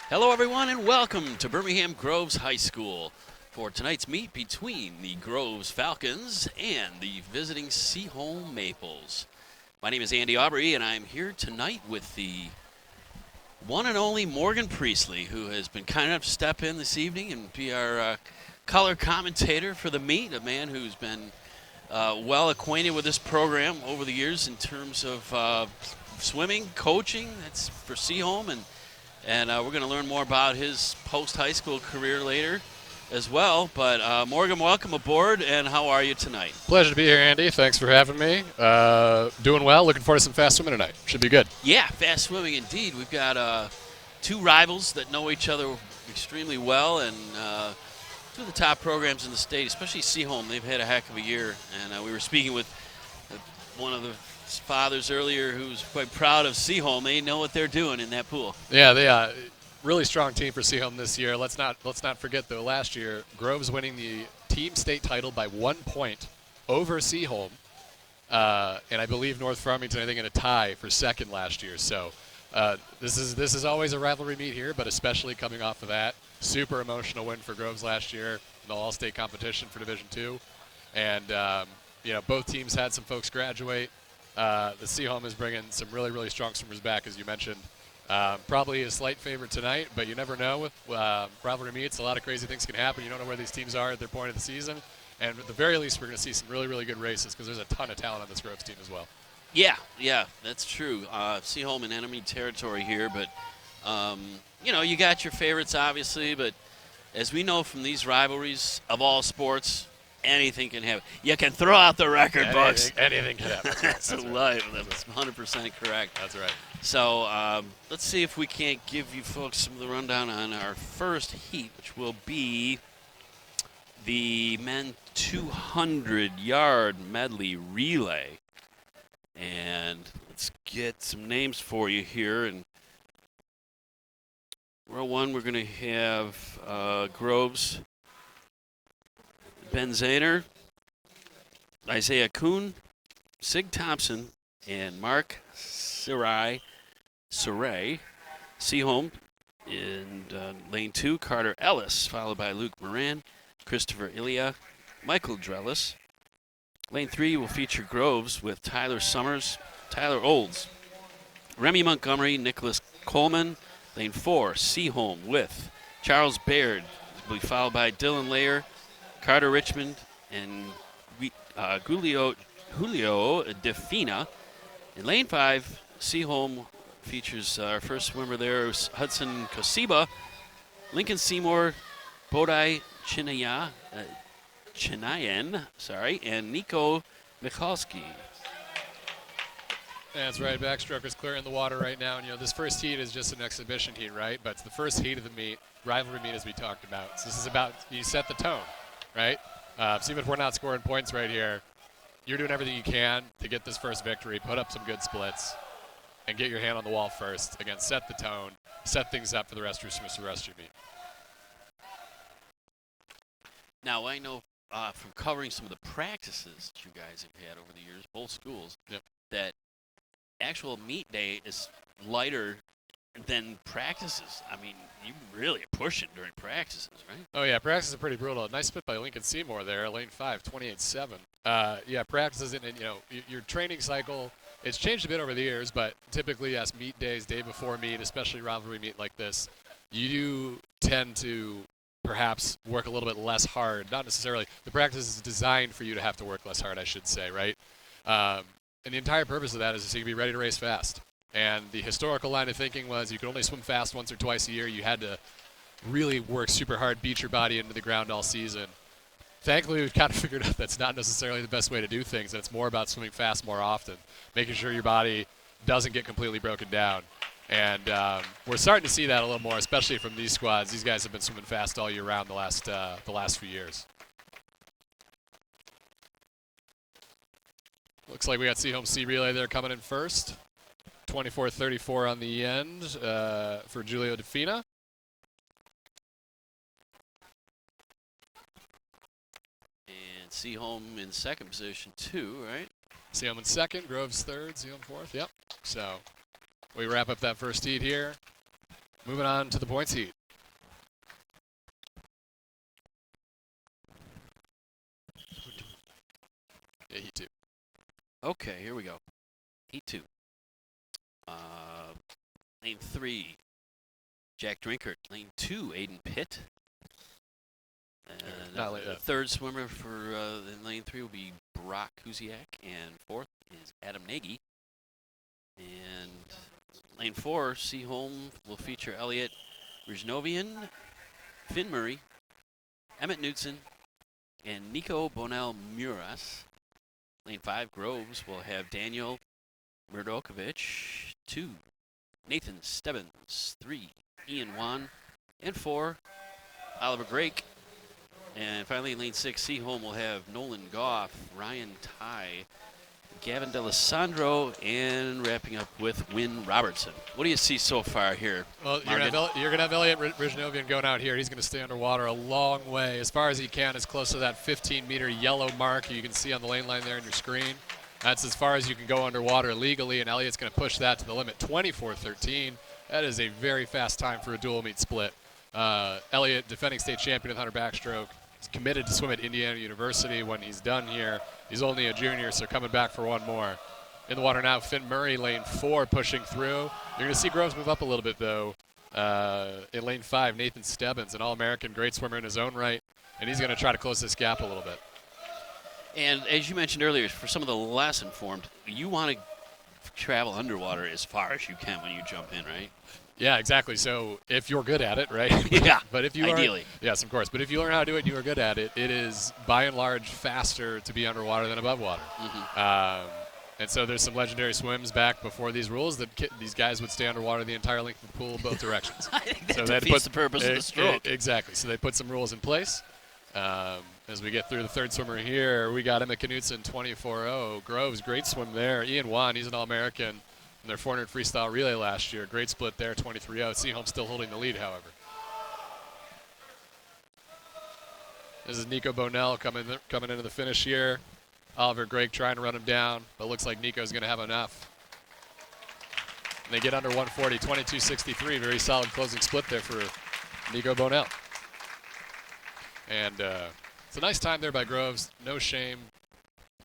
Hello, everyone, and welcome to Birmingham Groves High School for tonight's meet between the Groves Falcons and the visiting Seaholm Maples. My name is Andy Aubrey, and I'm here tonight with the one and only Morgan Priestley, who has been kind enough to step in this evening and be our color commentator for the meet, a man who's been well acquainted with this program over the years in terms of swimming, coaching. That's for Seaholm, and we're going to learn more about his post-high school career later as well. But Morgan, welcome aboard, and how are you tonight? Pleasure to be here, Andy. Thanks for having me. Doing well. Looking forward to some fast swimming tonight. Should be good. Yeah, fast swimming indeed. We've got two rivals that know each other extremely well, and two of the top programs in the state, especially Seaholm. They've had a heck of a year, and we were speaking with one of the fathers earlier who's quite proud of Seaholm. They know what they're doing in that pool. Yeah, they are. Really strong team for Seaholm this year. Let's not forget though. Last year, Groves winning the team state title by 1 point over Seaholm, and I believe North Farmington I think in a tie for second last year. So this is always a rivalry meet here, but especially coming off of that super emotional win for Groves last year in the All-State competition for Division II, and both teams had some folks graduate. The Seaholm is bringing some really strong swimmers back, as you mentioned. Probably a slight favorite tonight, but you never know with rivalry meets. A lot of crazy things can happen. You don't know where these teams are at their point of the season. And at the very least, we're going to see some really good races because there's a ton of talent on this Groves team as well. Yeah, that's true. Seaholm in enemy territory here, but you got your favorites obviously, but as we know from these rivalries of all sports, anything can happen. You can throw out the record books. Anything can happen. That's right. That's 100% correct. That's right. So let's see if we can't give you folks some of the rundown on our first heat, which will be the men 200-yard medley relay. And let's get some names for you here. And row one, we're going to have Groves, Ben Zahner, Isaiah Kuhn, Sig Thompson, and Mark Sarai. Seaholm in lane 2, Carter Ellis, followed by Luke Moran, Christopher Ilya, Michael Drellis. Lane 3 will feature Groves with Tyler Summers, Tyler Olds, Remy Montgomery, Nicholas Coleman. Lane 4, Seaholm with Charles Baird, will be followed by Dylan Layer, Carter Richmond, and Julio Defina. In lane 5, Seaholm features our first swimmer there, Hudson Kosiba, Lincoln Seymour, Bodai Chinayan, and Nico Michalski. That's right. Backstroker's clearing the water right now. And, this first heat is just an exhibition heat, right? But it's the first heat of the meet, rivalry meet as we talked about. So this is about you set the tone, right? So even if we're not scoring points right here, you're doing everything you can to get this first victory, put up some good splits, and get your hand on the wall first. Again, set the tone, set things up for the rest of your meet. Now, I know from covering some of the practices that you guys have had over the years, both schools, that actual meet day is lighter than practices. I mean, you really push it during practices, right? Oh, yeah, practices are pretty brutal. Nice split by Lincoln Seymour there, lane 5, 28-7. Practices, and your training cycle, it's changed a bit over the years, but typically, yes, meet days, day before meet, especially rivalry meet like this, you do tend to perhaps work a little bit less hard. Not necessarily. The practice is designed for you to have to work less hard, I should say, right? And the entire purpose of that is so you can be ready to race fast. And the historical line of thinking was you could only swim fast once or twice a year. You had to really work super hard, beat your body into the ground all season. Thankfully, we've kind of figured out that's not necessarily the best way to do things, and it's more about swimming fast more often, making sure your body doesn't get completely broken down. And we're starting to see that a little more, especially from these squads. These guys have been swimming fast all year round the last few years. Looks like we got Seaholm C Relay there coming in first. 24:34 on the end for Julio Defina. And Seaholm in second position too, right? Seaholm in second, Groves third, Seaholm fourth. Yep. So we wrap up that first heat here. Moving on to the points heat. Yeah, heat 2. Okay, here we go. Heat 2. Lane 3, Jack Drinkert. Lane 2, Aiden Pitt. And the third swimmer for in lane 3 will be Brock Kuziak, and fourth is Adam Nagy. And lane 4, Seaholm will feature Elliot Rijnovian, Finn Murray, Emmett Knudsen, and Nico Bonell-Muras. Lane 5, Groves will have Daniel Murdokovich. 2, Nathan Stebbins. 3, Ian Wan. And 4, Oliver Drake. And finally, in lane 6, Seaholm will have Nolan Goff, Ryan Ty, Gavin D'Alessandro, and wrapping up with Wynn Robertson. What do you see so far here? Well, you're going to have Elliot Rijnovian going out here. He's going to stay underwater a long way, as far as he can, as close to that 15-meter yellow mark you can see on the lane line there on your screen. That's as far as you can go underwater legally, and Elliot's going to push that to the limit, 24:13. That is a very fast time for a dual meet split. Elliot, defending state champion with 100 backstroke, is committed to swim at Indiana University when he's done here. He's only a junior, so coming back for one more. In the water now, Finn Murray, lane 4, pushing through. You're going to see Groves move up a little bit, though. In lane 5, Nathan Stebbins, an All-American, great swimmer in his own right, and he's going to try to close this gap a little bit. And as you mentioned earlier, for some of the less informed, you want to travel underwater as far as you can when you jump in, right? Yeah, exactly. So if you're good at it, right? Yeah, but if you ideally. Yes, of course. But if you learn how to do it and you are good at it, it is, by and large, faster to be underwater than above water. Mm-hmm. And so there's some legendary swims back before these rules that these guys would stay underwater the entire length of the pool both directions. I think that defeats the purpose of the stroke. Exactly. So they put some rules in place. As we get through the third swimmer here, we got Emmett Knudsen, 24.0. Groves, great swim there. Ian Wan, he's an All-American in their 400 freestyle relay last year. Great split there, 23.0. Seaholm still holding the lead, however. This is Nico Bonell coming into the finish here. Oliver Drake trying to run him down, but looks like Nico's going to have enough. And they get under 140, 22.63. Very solid closing split there for Nico Bonell. And it's a nice time there by Groves. No shame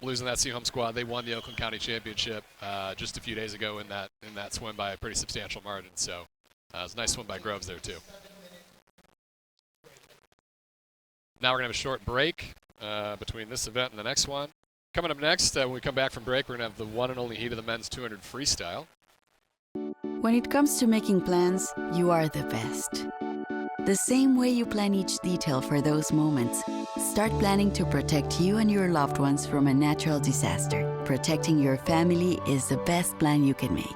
losing that Seaholm squad. They won the Oakland County Championship just a few days ago in that swim by a pretty substantial margin. So it was a nice swim by Groves there too. Now we're going to have a short break between this event and the next one. Coming up next, when we come back from break, we're going to have the one and only heat of the men's 200 freestyle. When it comes to making plans, you are the best. The same way you plan each detail for those moments, start planning to protect you and your loved ones from a natural disaster. Protecting your family is the best plan you can make.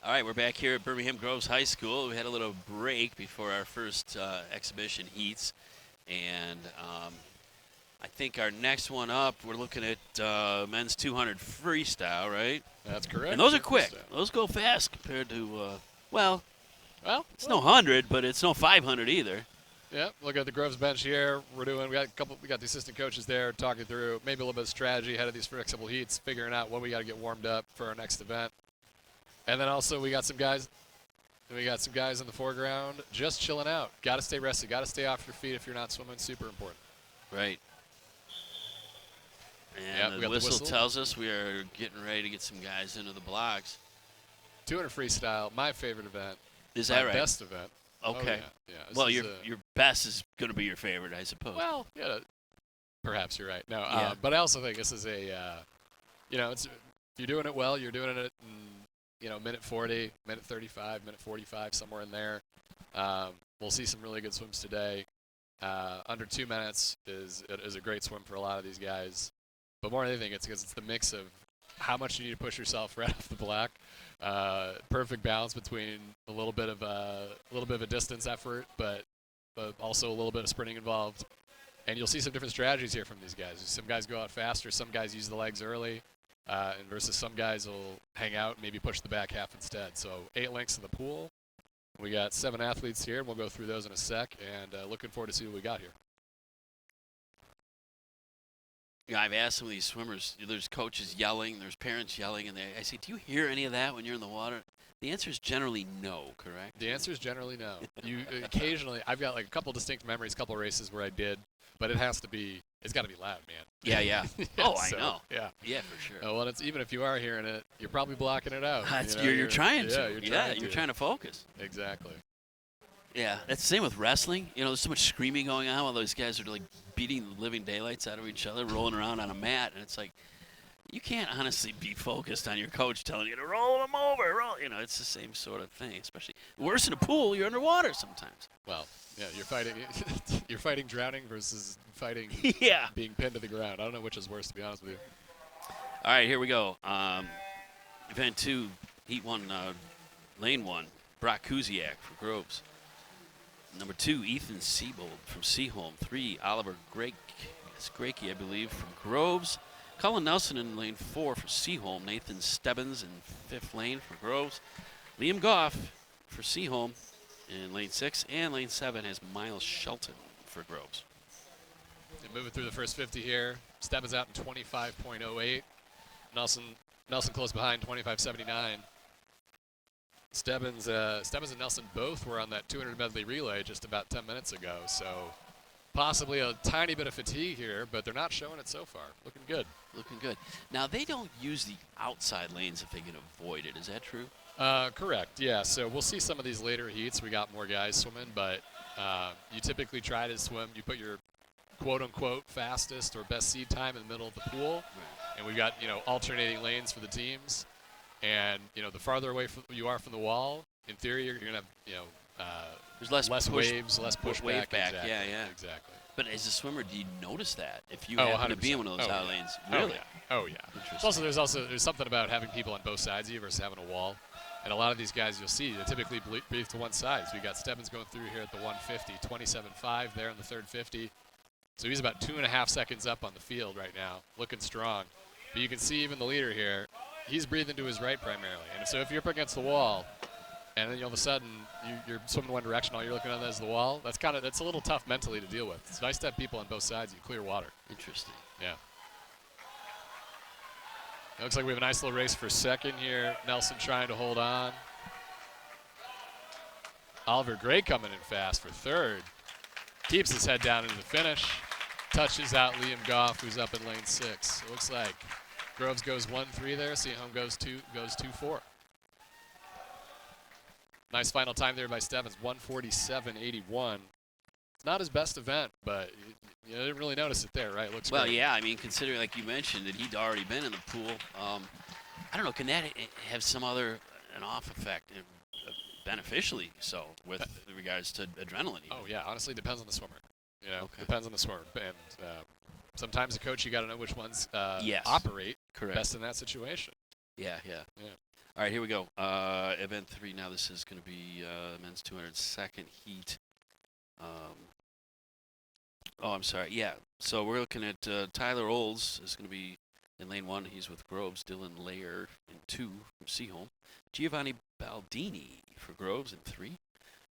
All right, we're back here at Birmingham Groves High School. We had a little break before our first exhibition heats. And I think our next one up, we're looking at men's 200 freestyle, right? That's correct. And those are quick. Those go fast compared to, well, it's no 100, but it's no 500 either. Yeah, look at the Groves bench here. We got the assistant coaches there talking through maybe a little bit of strategy ahead of these next couple heats, figuring out what we got to get warmed up for our next event. And then also we got some guys in the foreground just chilling out. Got to stay rested. Got to stay off your feet if you're not swimming. Super important. Right. And the whistle tells us we are getting ready to get some guys into the blocks. 200 freestyle, my favorite event. Is that right? My best event. Okay. Oh, yeah. Well, your best is going to be your favorite, I suppose. Well, yeah, perhaps you're right. No, but I also think this is it's you're doing it well. You're doing it in, minute 40, minute 35, minute 45, somewhere in there. We'll see some really good swims today. Under 2 minutes is a great swim for a lot of these guys. But more than anything, it's because it's the mix of how much you need to push yourself right off the block. Perfect balance between a little bit of a distance effort, but also a little bit of sprinting involved. And you'll see some different strategies here from these guys. Some guys go out faster, some guys use the legs early, and versus some guys will hang out and maybe push the back half instead. So 8 lengths in the pool. We got 7 athletes here, and we'll go through those in a sec. And looking forward to see what we got here. I've asked some of these swimmers, there's coaches yelling, there's parents yelling, and I say, do you hear any of that when you're in the water? The answer is generally no, correct? The answer is generally no. You occasionally, I've got like a couple distinct memories, couple races where I did, but it's got to be loud, man. Yeah. Yeah, Oh, so, I know. Yeah. Yeah, for sure. Well, it's even if you are hearing it, you're probably blocking it out. You're trying to. You're trying to focus. Exactly. Yeah, that's the same with wrestling. There's so much screaming going on while those guys are like beating the living daylights out of each other, rolling around on a mat, and it's like you can't honestly be focused on your coach telling you to roll them over. It's the same sort of thing. Especially worse in a pool, you're underwater sometimes. Well, yeah, you're fighting. You're fighting drowning versus fighting Yeah. being pinned to the ground. I don't know which is worse, to be honest with you. All right, here we go. Event 2, Heat 1, Lane 1, Brock Kuziak for Groves. Number 2, Ethan Siebold from Seaholm. 3, Oliver Grakey, I believe, from Groves. Colin Nelson in lane 4 for Seaholm. Nathan Stebbins in 5th lane for Groves. Liam Goff for Seaholm in lane 6. And lane 7 has Miles Shelton for Groves. And moving through the first 50 here, Stebbins out in 25.08. Nelson close behind, 25.79. Stebbins and Nelson both were on that 200 medley relay just about 10 minutes ago, so possibly a tiny bit of fatigue here, but they're not showing it so far. Looking good. Looking good. Now, they don't use the outside lanes if they can avoid it. Is that true? Correct, yeah. So we'll see some of these later heats. We got more guys swimming, but you typically try to swim. You put your quote-unquote fastest or best seed time in the middle of the pool, Right. and we've got, alternating lanes for the teams. And, the farther away you are from the wall, in theory, you're going to have, There's less waves, less pushback. wave back. Exactly. Yeah. Exactly. But as a swimmer, do you notice that if you Oh, happen to be in 100%. one of those Oh, out yeah. lanes? Oh, Really? yeah. Oh, yeah. Interesting. There's something about having people on both sides of you versus having a wall. And a lot of these guys you'll see, they typically breathe to one side. So we got Stebbins going through here at the 150, 27.5 there in the third 50. So he's about 2.5 seconds up on the field right now, looking strong. But you can see even the leader here, he's breathing to his right primarily. And so if you're up against the wall, and then all of a sudden you're swimming one direction, all you're looking at is the wall, that's a little tough mentally to deal with. It's nice to have people on both sides. You clear water. Interesting. Yeah. It looks like we have a nice little race for second here. Nelson trying to hold on. Oliver Gray coming in fast for third. Keeps his head down into the finish. Touches out Liam Goff, who's up in lane 6. It looks like Groves goes 1-3 there. Seaholm goes 2-4. Nice final time there by Stebbins, 1:47.81. It's not his best event, but you didn't really notice it there, right? It looks Well, great. yeah. I mean, considering, like you mentioned, that he'd already been in the pool. I don't know. Can that have some other an off effect, beneficially so, with regards to adrenaline? Oh, yeah. Honestly, depends on the swimmer. Okay. Depends on the swimmer. And sometimes the coach, you got to know which ones Yes. operate Correct. best in that situation. Yeah. All right, here we go. Event 3. Now this is going to be men's 200 second heat. I'm sorry. Yeah. So we're looking at Tyler Olds is going to be in lane 1. He's with Groves. Dylan Layer in 2 from Seaholm. Giovanni Baldini for Groves in 3.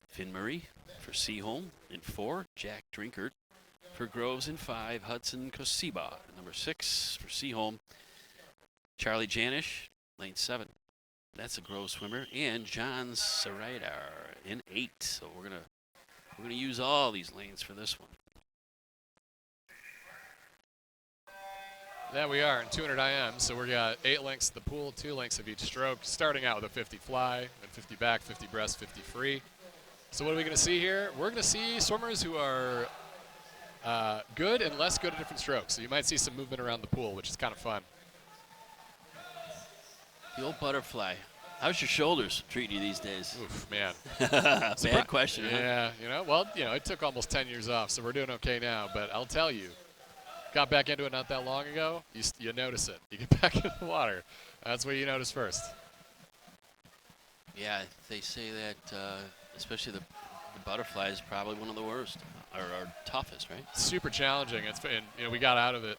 Finn Murray for Seaholm in 4. Jack Drinkert for Groves in 5. Hudson Kosiba at number 6 for Seaholm. Charlie Janish, lane 7. That's a Groves swimmer. And John Saradar in 8. So we're gonna use all these lanes for this one. There we are in 200 IM. So we got 8 lengths of the pool, 2 lengths of each stroke, starting out with a 50 fly, and 50 back, 50 breast, 50 free. So what are we going to see here? We're going to see swimmers who are good and less good at different strokes. So you might see some movement around the pool, which is kind of fun. The old butterfly. How's your shoulders treating you these days? Oof, man. Bad question. Huh? Yeah, it took almost 10 years off, so we're doing okay now. But I'll tell you, got back into it not that long ago, you notice it. You get back in the water. That's what you notice first. Yeah, they say that especially the butterfly is probably one of the worst or toughest, right? Super challenging. We got out of it.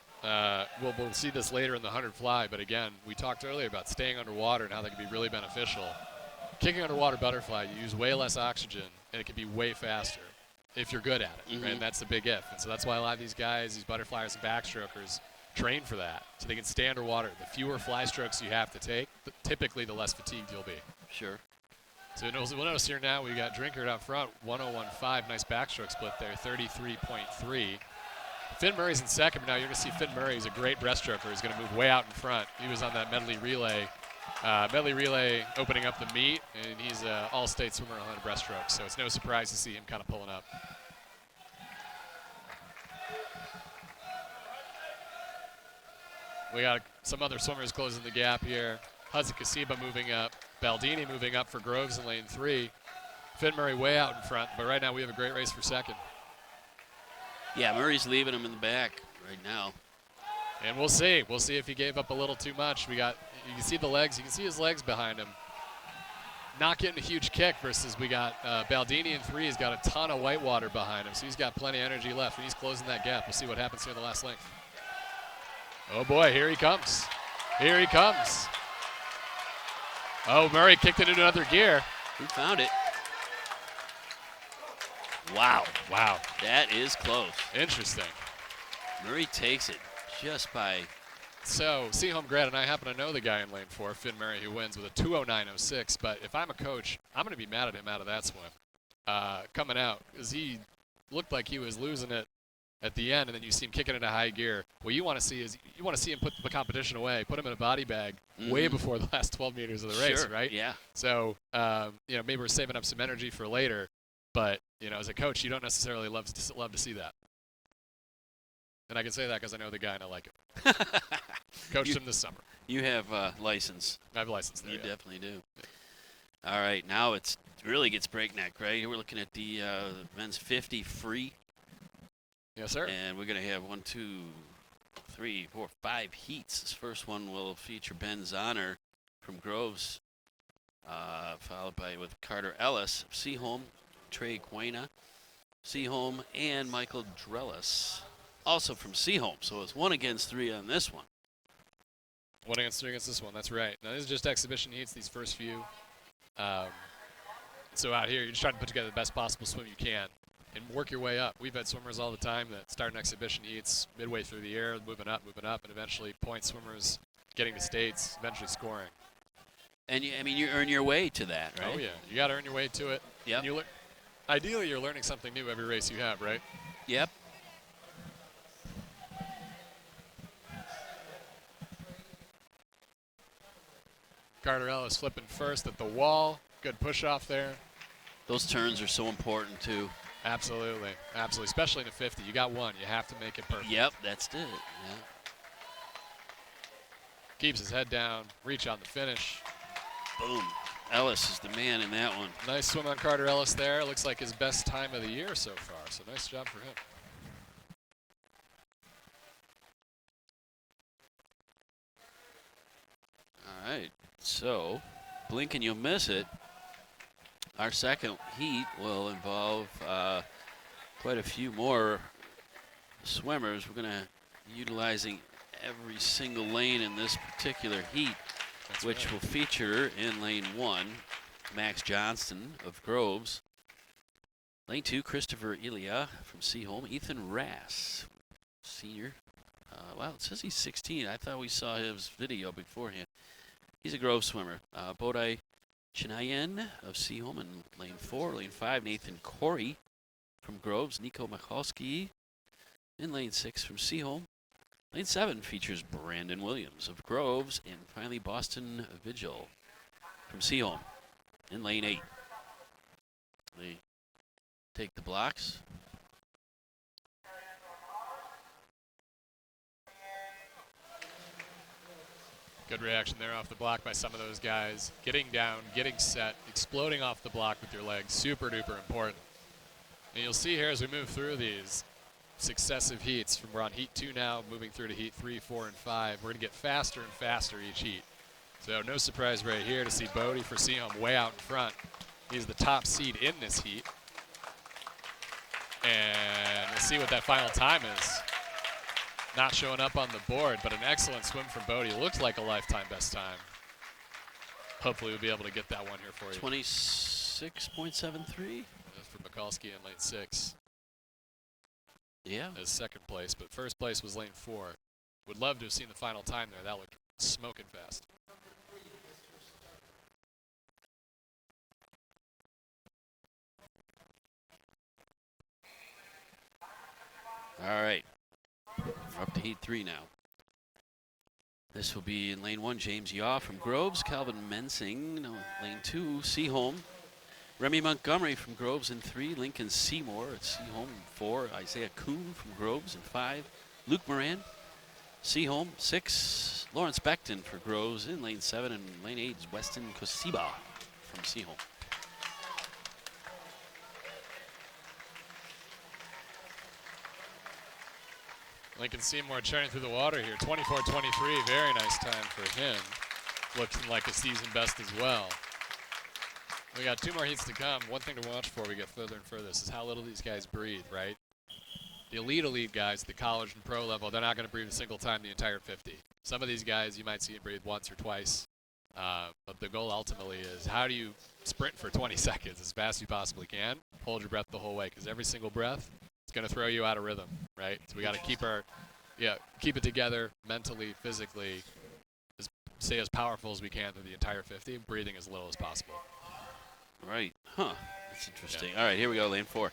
We'll see this later in the 100 fly, but again, we talked earlier about staying underwater and how that can be really beneficial. Kicking underwater butterfly, you use way less oxygen, and it can be way faster if you're good at it, right? And that's the big if. And so that's why a lot of these guys, these butterflyers and backstrokers, train for that, so they can stay underwater. The fewer fly strokes you have to take, typically the less fatigued you'll be. Sure. So we'll notice here now we got Drinkard out front, 101.5. Nice backstroke split there, 33.3. Finn Murray's in second, but now you're going to see Finn Murray. He's a great breaststroker. He's going to move way out in front. He was on that medley relay opening up the meet, and he's an all-state swimmer on a breaststroke. So it's no surprise to see him kind of pulling up. We got some other swimmers closing the gap here. Hazakasiba moving up. Baldini moving up for Groves in lane 3. Finn Murray way out in front, but right now we have a great race for second. Yeah, Murray's leaving him in the back right now. And we'll see. We'll see if he gave up a little too much. You can see the legs. You can see his legs behind him. Not getting a huge kick versus we got Baldini in 3. He's got a ton of whitewater behind him, so he's got plenty of energy left, and he's closing that gap. We'll see what happens here in the last length. Oh boy, here he comes. Here he comes. Oh, Murray kicked it into another gear. He found it. Wow. Wow. That is close. Interesting. Murray takes it just by... So, Seaholm grad, and I happen to know the guy in lane 4, Finn Murray, who wins with a 209.06, but if I'm a coach, I'm going to be mad at him out of that swim. Coming out, because he looked like he was losing it at the end, and then you see him kicking into high gear. What you want to see is you want to see him put the competition away, put him in a body bag way before the last 12 meters of the race, right? Yeah. So, maybe we're saving up some energy for later, but, as a coach, you don't necessarily love to see that. And I can say that because I know the guy and I like him. Coached him this summer. You have license. I have a license there, You yeah. definitely do. Yeah. All right, now it really gets breakneck, right? We're looking at the men's 50 free. Yes, sir. And we're going to have 1, 2, 3, 4, 5 heats. This first one will feature Ben Zahner from Groves, followed by with Carter Ellis of Seaholm, Trey Quena, Seaholm, and Michael Drellis, also from Seaholm. So it's 1 against 3 on this one. 1 against 3 against this one. That's right. Now, these are just exhibition heats, these first few. So out here, you're just trying to put together the best possible swim you can and work your way up. We've had swimmers all the time that start in exhibition heats midway through the year, moving up, and eventually point swimmers getting to states, eventually scoring. And you earn your way to that, right? Oh, yeah. You got to earn your way to it. Yep. Ideally, you're learning something new every race you have, right? Yep. Carter Ellis flipping first at the wall. Good push off there. Those turns are so important, too. Absolutely. Absolutely. Especially in a 50. You got one. You have to make it perfect. Yep, that's it. Yeah. Keeps his head down. Reach on the finish. Boom. Ellis is the man in that one. Nice swim on Carter Ellis there. Looks like his best time of the year so far. So nice job for him. All right. So, blink and you'll miss it. Our second heat will involve quite a few more swimmers. We're going to utilizing every single lane in this particular heat, which will feature in lane 1, Max Johnston of Groves. Lane 2, Christopher Ilia from Seaholm. Ethan Rass, senior. Wow, it says he's 16. I thought we saw his video beforehand. He's a Grove swimmer. Bodai Chinayan of Seaholm in lane 4. Lane 5, Nathan Corey from Groves. Nico Michalski in lane 6 from Seaholm. Lane 7 features Brandon Williams of Groves. And finally, Boston Vigil from Seaholm in lane 8. They take the blocks. Good reaction there off the block by some of those guys. Getting down, getting set, exploding off the block with your legs. Super duper important. And you'll see here as we move through these successive heats, we're on heat 2 now, moving through to heat 3, 4, and 5. We're going to get faster and faster each heat. So no surprise right here to see Bodie for Seaholm way out in front. He's the top seed in this heat. And we'll see what that final time is. Not showing up on the board, but an excellent swim from Bodie. Looks like a lifetime best time. Hopefully we'll be able to get that one here for you. 26.73. That's for Mikulski in lane 6. Yeah. As second place, but first place was lane 4. Would love to have seen the final time there. That looked smoking fast. All right. We're up to heat 3 now. This will be in lane 1, James Yaw from Groves, Calvin Mensing, lane 2, Seaholm. Remy Montgomery from Groves in 3, Lincoln Seymour at Seaholm in 4, Isaiah Kuhn from Groves in 5, Luke Moran, Seaholm 6, Lawrence Beckton for Groves in lane 7, and lane 8 is Weston Kosiba from Seaholm. Lincoln Seymour churning through the water here, 24-23, very nice time for him. Looking like a season best as well. We got 2 more heats to come. One thing to watch for we get further and further is how little these guys breathe, right? The elite guys, the college and pro level, they're not going to breathe a single time the entire 50. Some of these guys, you might see them breathe once or twice. But the goal ultimately is how do you sprint for 20 seconds as fast as you possibly can, hold your breath the whole way, because every single breath is going to throw you out of rhythm, right? So we got to keep it together mentally, physically, stay as powerful as we can through the entire 50, breathing as little as possible. Right. Huh. That's interesting. Yeah. All right, here we go, lane 4.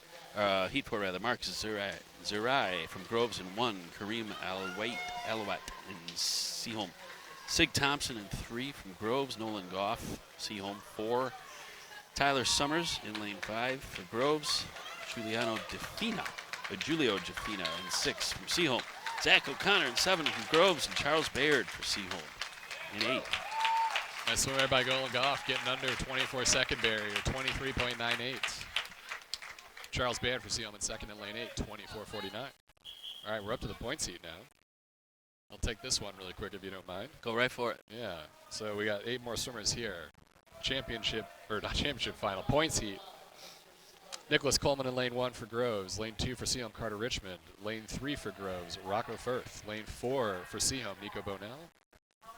Heat 4, rather. Marcus Zurai from Groves in 1. Kareem Alouette in Seaholm. Sig Thompson in 3 from Groves. Nolan Goff, Seaholm 4. Tyler Summers in lane 5 for Groves. Julio Defina in 6 from Seaholm. Zach O'Connor in 7 from Groves, and Charles Baird for Seaholm in 8. Nice swim there by Nolan Goff, getting under 24-second barrier, 23.98. Charles Baird for Seaholm in 2nd in lane 8, 24.49. All right, we're up to the points heat now. I'll take this one really quick if you don't mind. Go right for it. Yeah, so we got 8 more swimmers here. Final points heat. Nicholas Coleman in lane 1 for Groves. Lane 2 for Seaholm, Carter Richmond. Lane 3 for Groves, Rocco Firth. Lane 4 for Seaholm, Nico Bonell.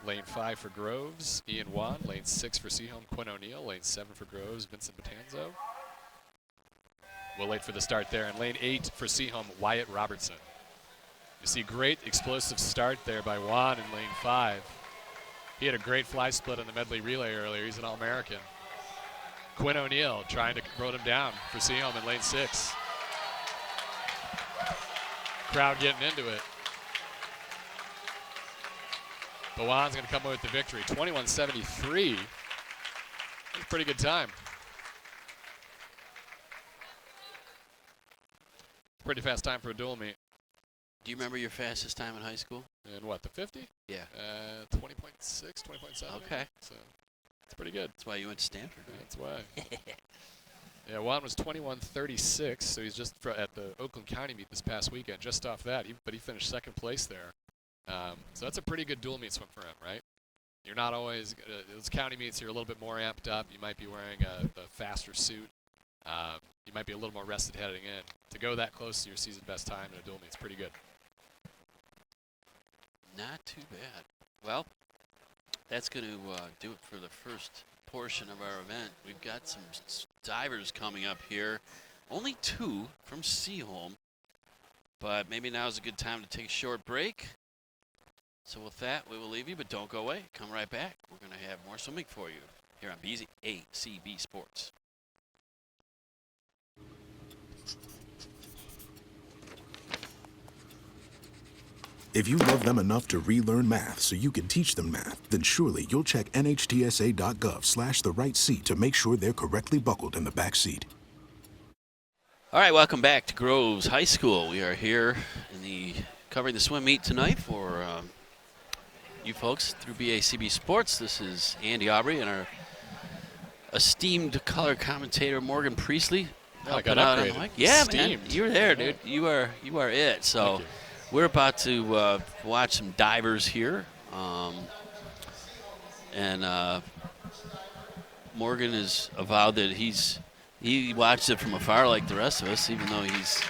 Lane 5 for Groves, Ian Wan. Lane 6 for Seaholm, Quinn O'Neill. Lane 7 for Groves, Vincent Batanzo. We'll wait for the start there. And lane 8 for Seaholm, Wyatt Robertson. You see great explosive start there by Wan in lane 5. He had a great fly split on the medley relay earlier. He's an All-American. Quinn O'Neill trying to road him down for Seaholm in lane 6. Crowd getting into it. But Wan's going to come away with the victory. 21:73. That's a pretty good time. Pretty fast time for a dual meet. Do you remember your fastest time in high school? In what, the 50? Yeah. 20.6, 20.7. Okay. So it's pretty good. That's why you went to Stanford, right? That's why. Yeah, Juan was 21:36, so he's just at the Oakland County meet this past weekend, just off that. But he finished 2nd place there. So that's a pretty good dual meet swim for him, right? You're not always those county meets. You're a little bit more amped up. You might be wearing a faster suit. You might be a little more rested heading in. To go that close to your season best time in a dual meet is pretty good. Not too bad. Well, that's going to do it for the first portion of our event. We've got some divers coming up here. Only 2 from Seaholm, but maybe now's a good time to take a short break. So with that, we will leave you, but don't go away. Come right back. We're going to have more swimming for you here on BACB Sports. If you love them enough to relearn math so you can teach them math, then surely you'll check nhtsa.gov/the right seat to make sure they're correctly buckled in the back seat. All right, welcome back to Groves High School. We are here covering the swim meet tonight for you folks through BACB Sports. This is Andy Aubrey and our esteemed color commentator Morgan Priestley. I got upgraded. Yeah, Esteemed. man, you were there, dude. You are it. So we're about to watch some divers here, and Morgan has avowed that he watched it from afar like the rest of us, even though he's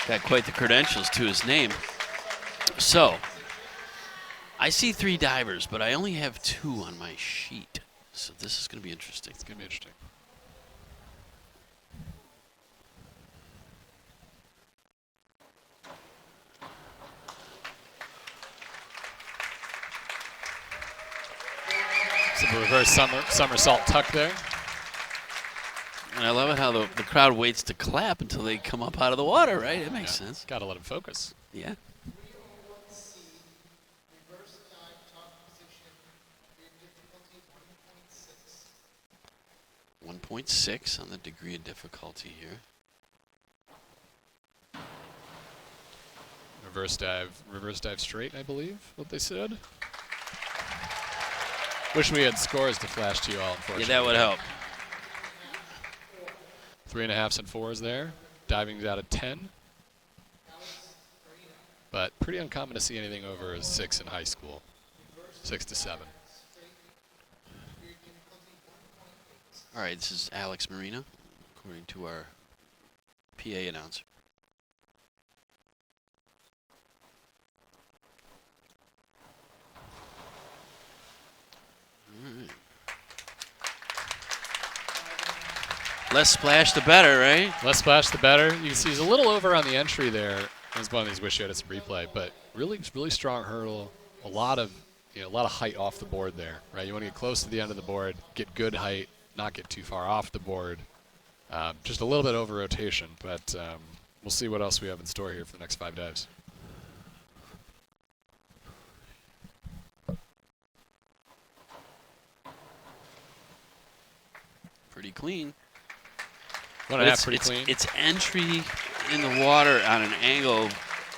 got quite the credentials to his name. So I see 3 divers, but I only have 2 on my sheet. So this is going to be interesting. It's going to be interesting. It's a reverse somersault tuck there. And I love it how the crowd waits to clap until they come up out of the water, right? It makes sense. Got to let him focus. Yeah. 1.6 on the degree of difficulty here. Reverse dive straight, I believe, what they said. Wish we had scores to flash to you all, unfortunately. Yeah, that would help. 3.5s and 4s there. Diving's out of 10. But pretty uncommon to see anything over a 6 in high school. 6 to 7. All right, this is Alex Marina, according to our PA announcer. All right. Less splash, the better, right? Less splash, the better. You can see he's a little over on the entry there. It's one of these wish you had us replay, but really strong hurdle. A lot of height off the board there, right? You want to get close to the end of the board, get good height, not get too far off the board. Just a little bit over rotation, but we'll see what else we have in store here for the next 5 dives. Pretty clean. One and a half, pretty clean. It's entry in the water on an angle.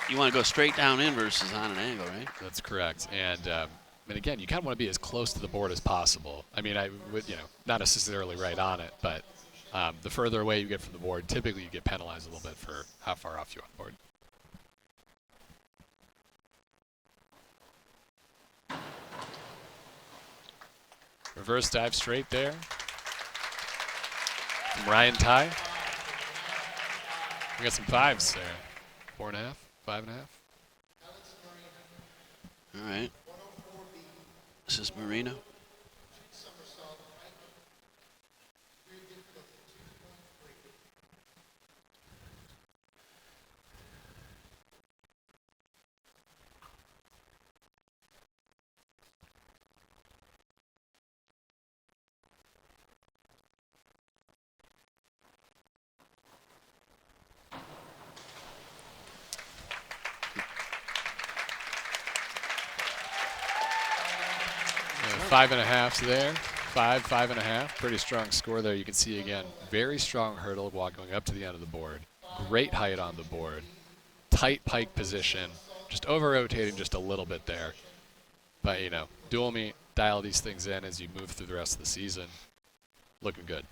You want to go straight down in versus on an angle, right? That's correct. And again, you kind of want to be as close to the board as possible. I mean, I would, not necessarily right on it, but the further away you get from the board, typically you get penalized a little bit for how far off you are on the board. Reverse dive straight there. From Ryan Ty. We got some 5s there. 4.5, 5.5. All right. This is Marino. Five and a halfs there. 5.5. Pretty strong score there. You can see again, very strong hurdle while going up to the end of the board. Great height on the board. Tight pike position. Just over rotating just a little bit there. But dual meet, dial these things in as you move through the rest of the season. Looking good.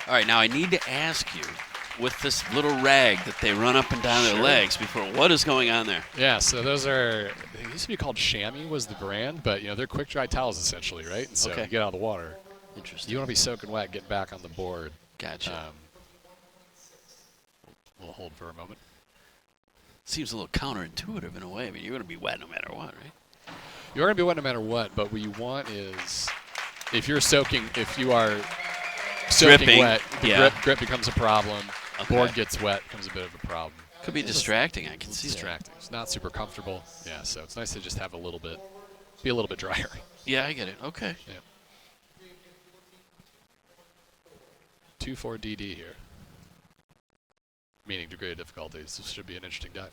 All right, now I need to ask you, with this little rag that they run up and down their legs before, what is going on there? Yeah, so those they used to be called Chamois was the brand, but they're quick dry towels essentially, right? And so you get out of the water. Interesting. You want to be soaking wet, getting back on the board. Gotcha. We'll hold for a moment. Seems a little counterintuitive in a way, but you're going to be wet no matter what, right? You're going to be wet no matter what, but what you want is, if you are soaking Dripping, wet, the grip becomes a problem. Okay. Board gets wet, becomes a bit of a problem. Could be distracting, I can see that. Distracting. It's not super comfortable. Yeah, so it's nice to just have be a little bit drier. Yeah, I get it. Okay. Yeah. 2-4 DD here. Meaning degree of difficulty. This should be an interesting dive.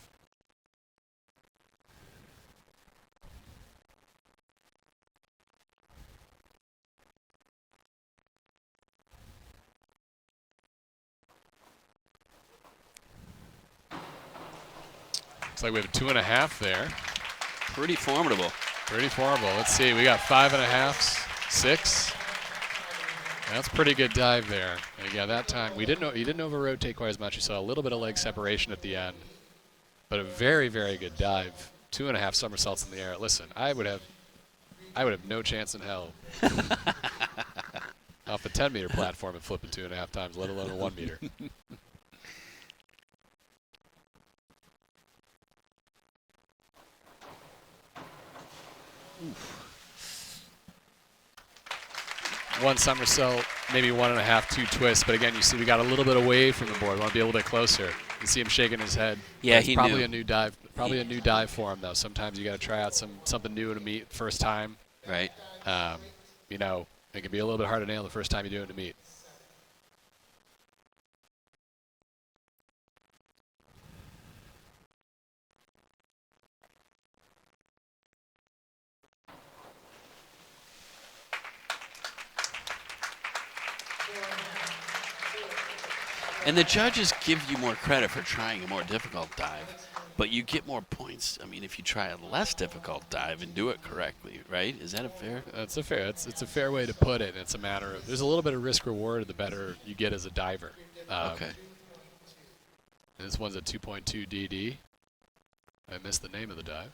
Looks like we have a 2.5 there. Pretty formidable. Pretty formidable. Let's see. We got 5.5s, 6. That's a pretty good dive there. And again, that time you didn't over rotate quite as much. You saw a little bit of leg separation at the end, but a very, very good dive. 2.5 somersaults in the air. Listen, I would have no chance in hell off a 10-meter platform and flipping 2.5 times, let alone a 1 meter. One somersault, maybe 1.5, 2 twists. But again, you see we got a little bit away from the board. We want to be a little bit closer. You see him shaking his head. Yeah, he probably knew. A new dive. Probably a new dive for him, though. Sometimes you got to try out something new to meet first time. Right. It can be a little bit hard to nail the first time you do it in a meet. And the judges give you more credit for trying a more difficult dive, but you get more points. I mean, if you try a less difficult dive and do it correctly, right? Is that a fair? That's a fair. It's a fair way to put it. It's a matter of there's a little bit of risk reward the better you get as a diver. Okay. This one's a 2.2 DD. I missed the name of the dive.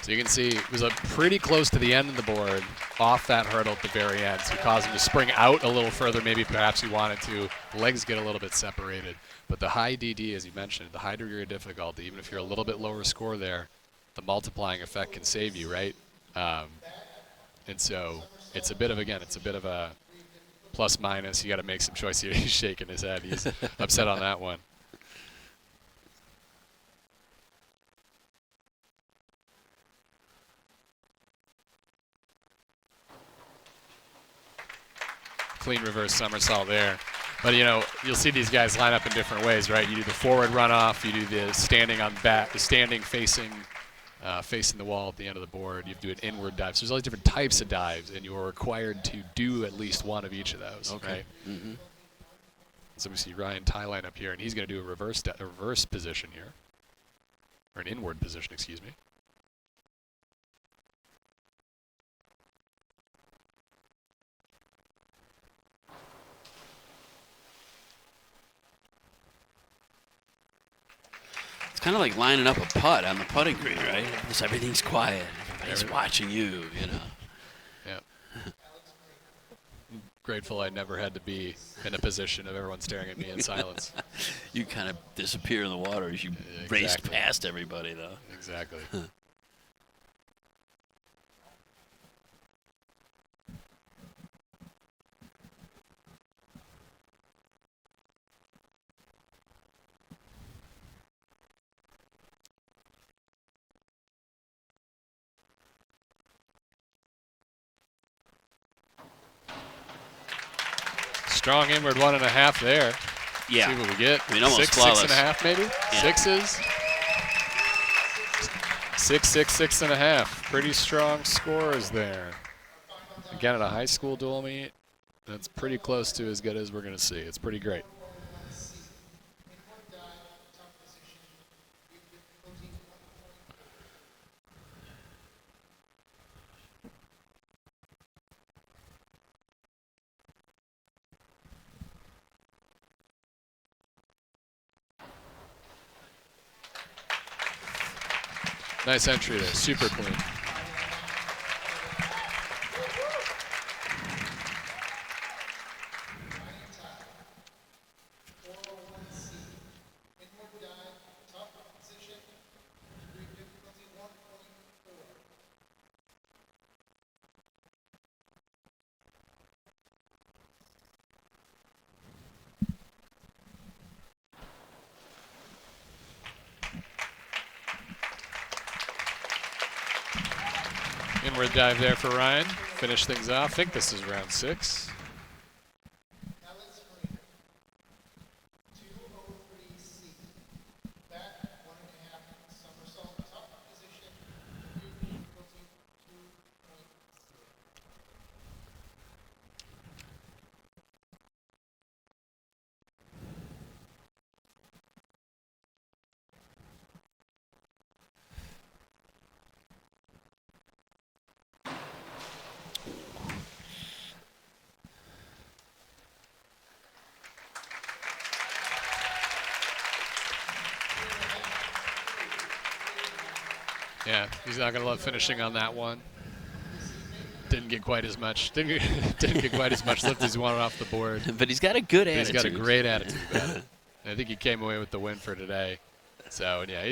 So you can see it was pretty close to the end of the board, off that hurdle at the very end. So it caused him to spring out a little further. Maybe perhaps he wanted to. Legs get a little bit separated. But the high DD, as you mentioned, the high degree of difficulty, even if you're a little bit lower score there, the multiplying effect can save you, right? And so it's a bit of a plus minus. You got to make some choices. He's shaking his head. He's upset on that one. Clean reverse somersault there. But, you know, you'll see these guys line up in different ways, right? You do the forward runoff. You do the standing on back, the standing facing the wall at the end of the board. You do an inward dive. So there's all these different types of dives, and you are required to do at least one of each of those, right? Mm-hmm. So we see Ryan Tyline up here, and he's going to do a reverse position here, or an inward position, excuse me. Kind of like lining up a putt on the putting green, right? Because everything's quiet. Everybody's watching you, you know. Yeah. Grateful I never had to be in a position of everyone staring at me in silence. You kind of disappear in the water as you raced past everybody, though. Exactly. Strong inward 1.5 there. Yeah. See what we get. I mean, almost flawless. 6.5 maybe? Yeah. Sixes. 6.5. Pretty strong scores there. Again, at a high school dual meet, that's pretty close to as good as we're going to see. It's pretty great. Nice entry there, super clean. Inward dive there for Ryan. Finish things off. I think this is round 6. Yeah, he's not going to love finishing on that one. Didn't get quite as much. Didn't get quite as much lift as he wanted off the board. But he's got a good attitude. He's got a great attitude about it. I think he came away with the win for today. So yeah,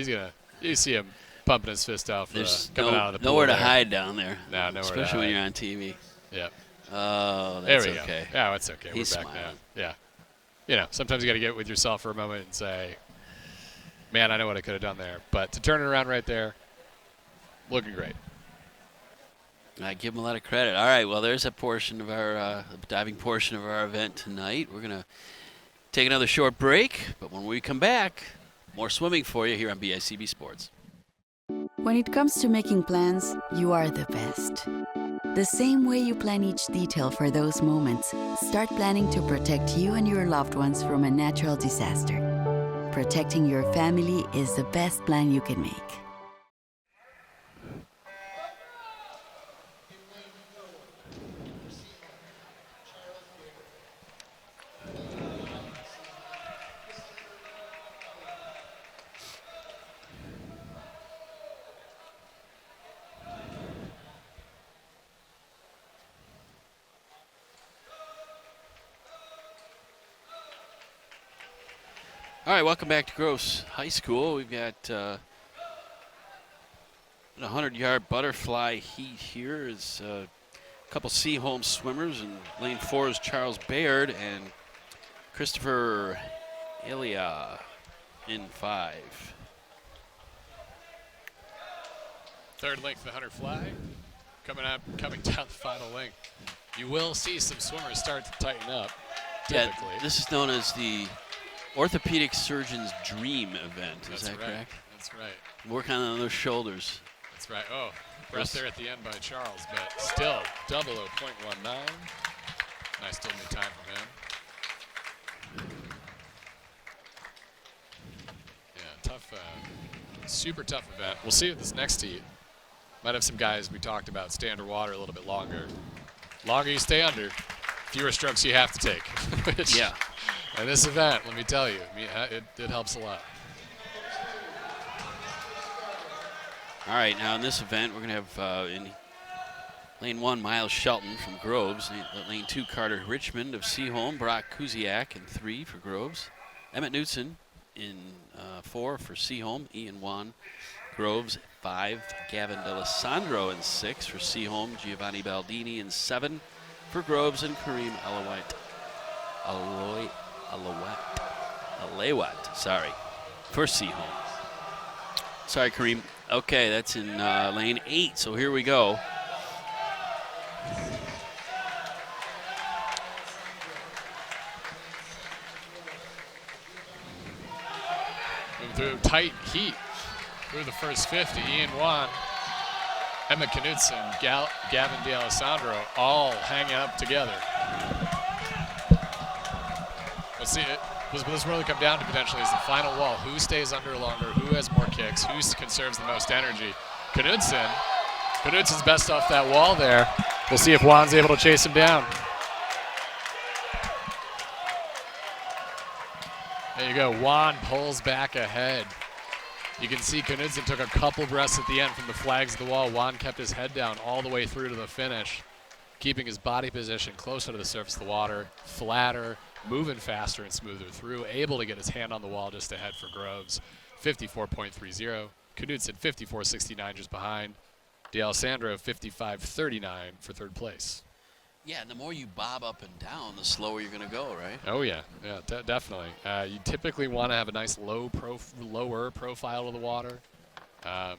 you see him pumping his fist out for coming out of the pool. Nowhere to hide down there. No, nowhere to hide. Especially when you're on TV. Yeah. Oh, there that's we go. okay. Yeah, it's okay. He's We're back smiling. now. Yeah. sometimes you got to get with yourself for a moment and say, man, I know what I could have done there. But to turn it around right there, looking great. I give him a lot of credit. All right, well, there's a portion of our diving portion of our event tonight. We're going to take another short break, but when we come back, more swimming for you here on BACB Sports. When it comes to making plans, you are the best. The same way you plan each detail for those moments, start planning to protect you and your loved ones from a natural disaster. Protecting your family is the best plan you can make. All right, welcome back to Groves High School. We've got a 100-yard butterfly heat here. Is a couple Seaholm swimmers. In lane 4 is Charles Baird and Christopher Elia in 5. Third length, the 100 fly. Coming down the final length. You will see some swimmers start to tighten up, typically. Yeah, this is known as the Orthopedic Surgeon's Dream event. Is that correct? That's right. Working on those shoulders. That's right. Oh, breath there at the end by Charles, but still double 0.19. Nice still new time for him. Yeah, tough, super tough event. We'll see with this next heat. Might have some guys we talked about stay underwater a little bit longer. Longer you stay under, fewer strokes you have to take. Which, yeah. And this event, let me tell you, it helps a lot. All right, now in this event, we're going to have in lane 1, Miles Shelton from Groves. Lane 2, Carter Richmond of Seaholm. Brock Kuziak in 3 for Groves. Emmett Knutson in 4 for Seaholm. Ian Wan, Groves 5. Gavin D'Alessandro in 6 for Seaholm. Giovanni Baldini in 7 for Groves. And Kareem Alewat, sorry, for Seaholm. Sorry, Kareem. Okay, that's in lane 8, so here we go. Moving through tight heat through the first 50. Ian Wan, Emma Knudsen, Gavin D'Alessandro all hanging up together. Let's see it. What this really come down to potentially is the final wall. Who stays under longer? Who has more kicks? Who conserves the most energy? Knudsen's best off that wall there. We'll see if Juan's able to chase him down. There you go. Juan pulls back ahead. You can see Knudsen took a couple breaths at the end from the flags of the wall. Juan kept his head down all the way through to the finish, keeping his body position closer to the surface of the water, flatter, moving faster and smoother through, able to get his hand on the wall just ahead for Groves. 54.30. Knudsen 54.69 just behind. D'Alessandro 55.39 for third place. Yeah, and the more you bob up and down, the slower you're going to go, right? Oh, yeah. Yeah, definitely. You typically want to have a nice lower profile of the water. If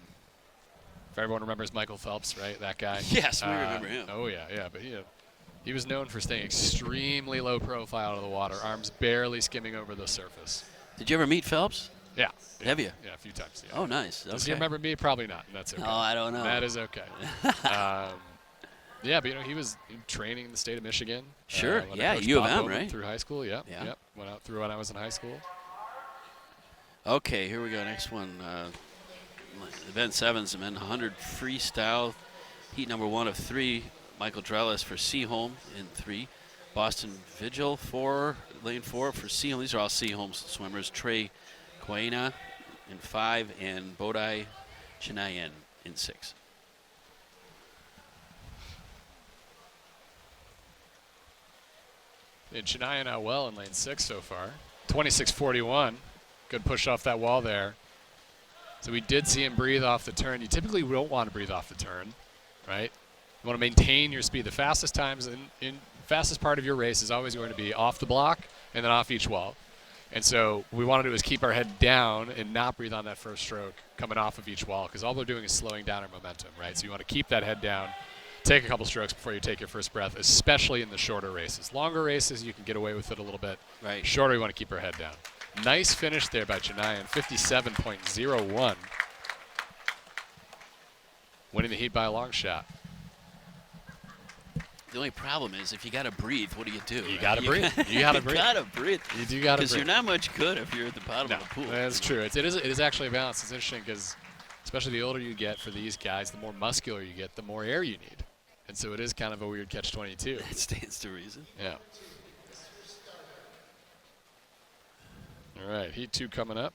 everyone remembers Michael Phelps, right? That guy. Yes, we remember him. Oh, yeah. But he was known for staying extremely low profile of the water, arms barely skimming over the surface. Did you ever meet Phelps? Yeah. Have you? Yeah, a few times. Yeah. Oh, nice. Does he remember me? Probably not. And that's okay. Oh, I don't know. That is okay. Yeah, but he was training in the state of Michigan. Sure. Yeah, U of M, right? Through high school. Yep. Yeah. Yep. Went out through when I was in high school. Okay, here we go. Next one. Event 7's the men 100 freestyle. Heat number 1 of 3. Michael Drellis for Seaholm in 3. Boston Vigil lane 4 for Seaholm. These are all Seaholm swimmers. Trey Quaina in 5 and Bodai Chinayan in 6. And Chinayan out well in lane 6 so far. 26.41. Good push off that wall there. So we did see him breathe off the turn. You typically don't want to breathe off the turn, right? You want to maintain your speed. The fastest times in fastest part of your race is always going to be off the block and then off each wall. And so what we want to do is keep our head down and not breathe on that first stroke coming off of each wall, because all they're doing is slowing down our momentum, right? So you want to keep that head down, take a couple strokes before you take your first breath, especially in the shorter races. Longer races, you can get away with it a little bit. Right. Shorter, you want to keep our head down. Nice finish there by Chennaiyan, 57.01. Winning the heat by a long shot. The only problem is if you got to breathe, what do you do? You right? got to breathe. You got to breathe. You got to breathe. You do got to breathe. Because you're not much good if you're at the bottom of the pool. That's true. It is actually a balance. It's interesting because especially the older you get for these guys, the more muscular you get, the more air you need. And so it is kind of a weird catch-22. That stands to reason. Yeah. All right, heat 2 coming up.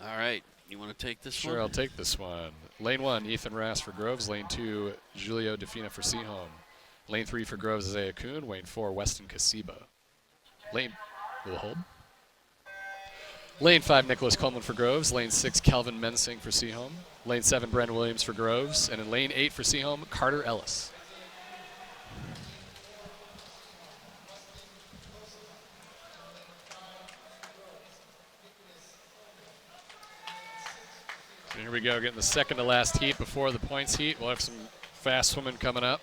All right. You want to take this one? Sure, I'll take this one. Lane 1, Ethan Rass for Groves. Lane 2, Julio Defina for Seaholm. Lane 3 for Groves, Isaiah Kuhn. Lane 4, Weston Kasiba. Lane, will hold. Lane 5, Nicholas Coleman for Groves. Lane 6, Kelvin Mensing for Seaholm. Lane 7, Brandon Williams for Groves. And in lane 8 for Seaholm, Carter Ellis. So here we go, getting the second to last heat before the points heat. We'll have some fast swimming coming up.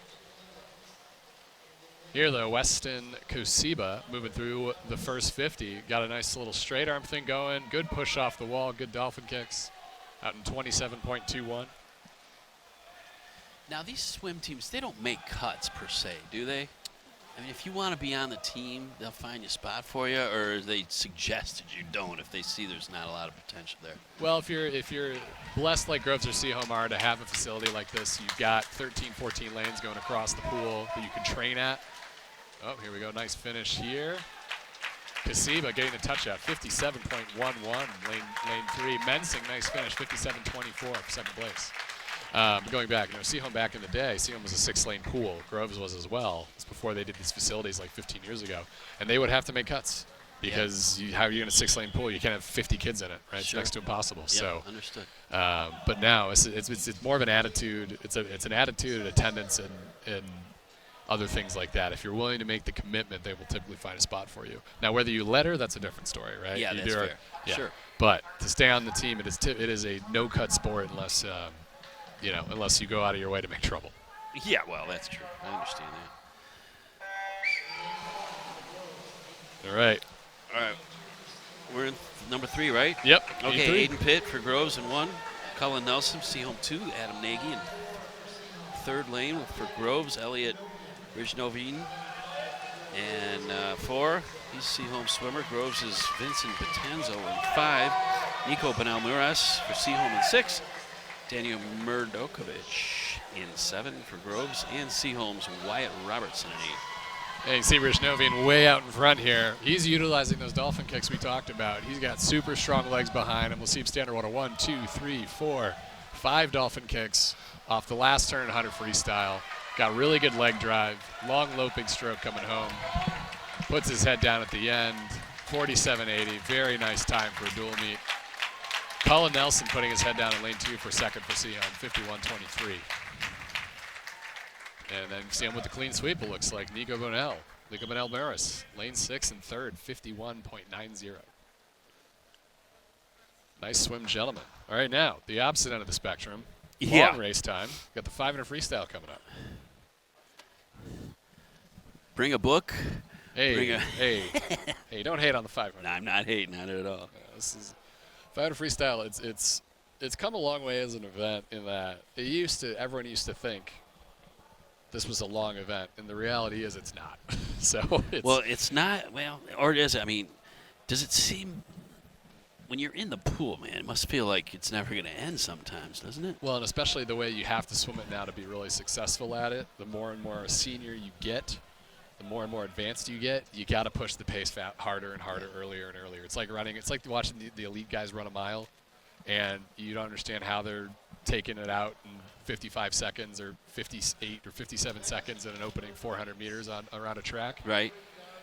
Here, though, Weston Kosiba moving through the first 50. Got a nice little straight arm thing going. Good push off the wall. Good dolphin kicks. Out in 27.21. Now, these swim teams, they don't make cuts per se, do they? I mean, if you want to be on the team, they'll find you a spot for you, or they suggested you don't if they see there's not a lot of potential there? Well, if you're blessed like Groves or Seaholm are to have a facility like this, you've got 13, 14 lanes going across the pool that you can train at. Oh, here we go. Nice finish here. Kasiba getting a touch out, 57.11, lane 3. Mensing, nice finish, 57.24 for second place. Going back, Seaholm back in the day, Seaholm was a 6-lane pool. Groves was as well. It's before they did these facilities like 15 years ago. And they would have to make cuts because how are you in a 6-lane pool? You can't have 50 kids in it, right? Sure. It's next to impossible. Yeah, So, understood. but now it's more of an attitude. It's an attitude, attendance, and other things like that. If you're willing to make the commitment, they will typically find a spot for you. Now, whether you let her, that's a different story, right? Yeah, that's fair. Yeah. Sure. But to stay on the team, it is a no-cut sport unless unless you go out of your way to make trouble. Yeah, well, that's true. I understand that. All right. All right. We're in number 3, right? Yep. Okay, Aiden Pitt for Groves in 1. Cullen Nelson, Seaholm 2. Adam Nagy in third lane for Groves. Elliot Rijnovine. And 4, he's Seaholm swimmer. Groves is Vincent Batanzo in 5. Nico Benalmuras for Seaholm in 6. Daniel Murdokovic in 7 for Groves. And Seaholm's Wyatt Robertson in 8. Hey, you see Rijnovine way out in front here. He's utilizing those dolphin kicks we talked about. He's got super strong legs behind him. We'll see him stand on 1, 2, 3, 4, 5 dolphin kicks off the last turn in 100 freestyle. Got really good leg drive. Long loping stroke coming home. Puts his head down at the end. 47.80. Very nice time for a dual meet. Cullen Nelson putting his head down in lane 2 for second for Seaholm. 51.23. And then see him with the clean sweep, it looks like. Nico Bonell Maris, lane 6 and third, 51.90. Nice swim, gentlemen. All right, now, the opposite end of the spectrum. Yeah. Long race time. Got the 500 freestyle coming up. Bring a book. Hey, hey, don't hate on the 500. No, I'm not hating on it at all. This is 500 freestyle. It's come a long way as an event in that everyone used to think this was a long event, and the reality is it's not. So it's not. Well, or is it? I mean, does it seem when you're in the pool, man? It must feel like it's never going to end sometimes, doesn't it? Well, and especially the way you have to swim it now to be really successful at it. The more and more a senior you get, the more and more advanced you get, you got to push the pace harder and harder, earlier and earlier. It's like running. It's like watching the elite guys run a mile, and you don't understand how they're taking it out in 55 seconds or 58 or 57 seconds in an opening 400 meters around a track. Right.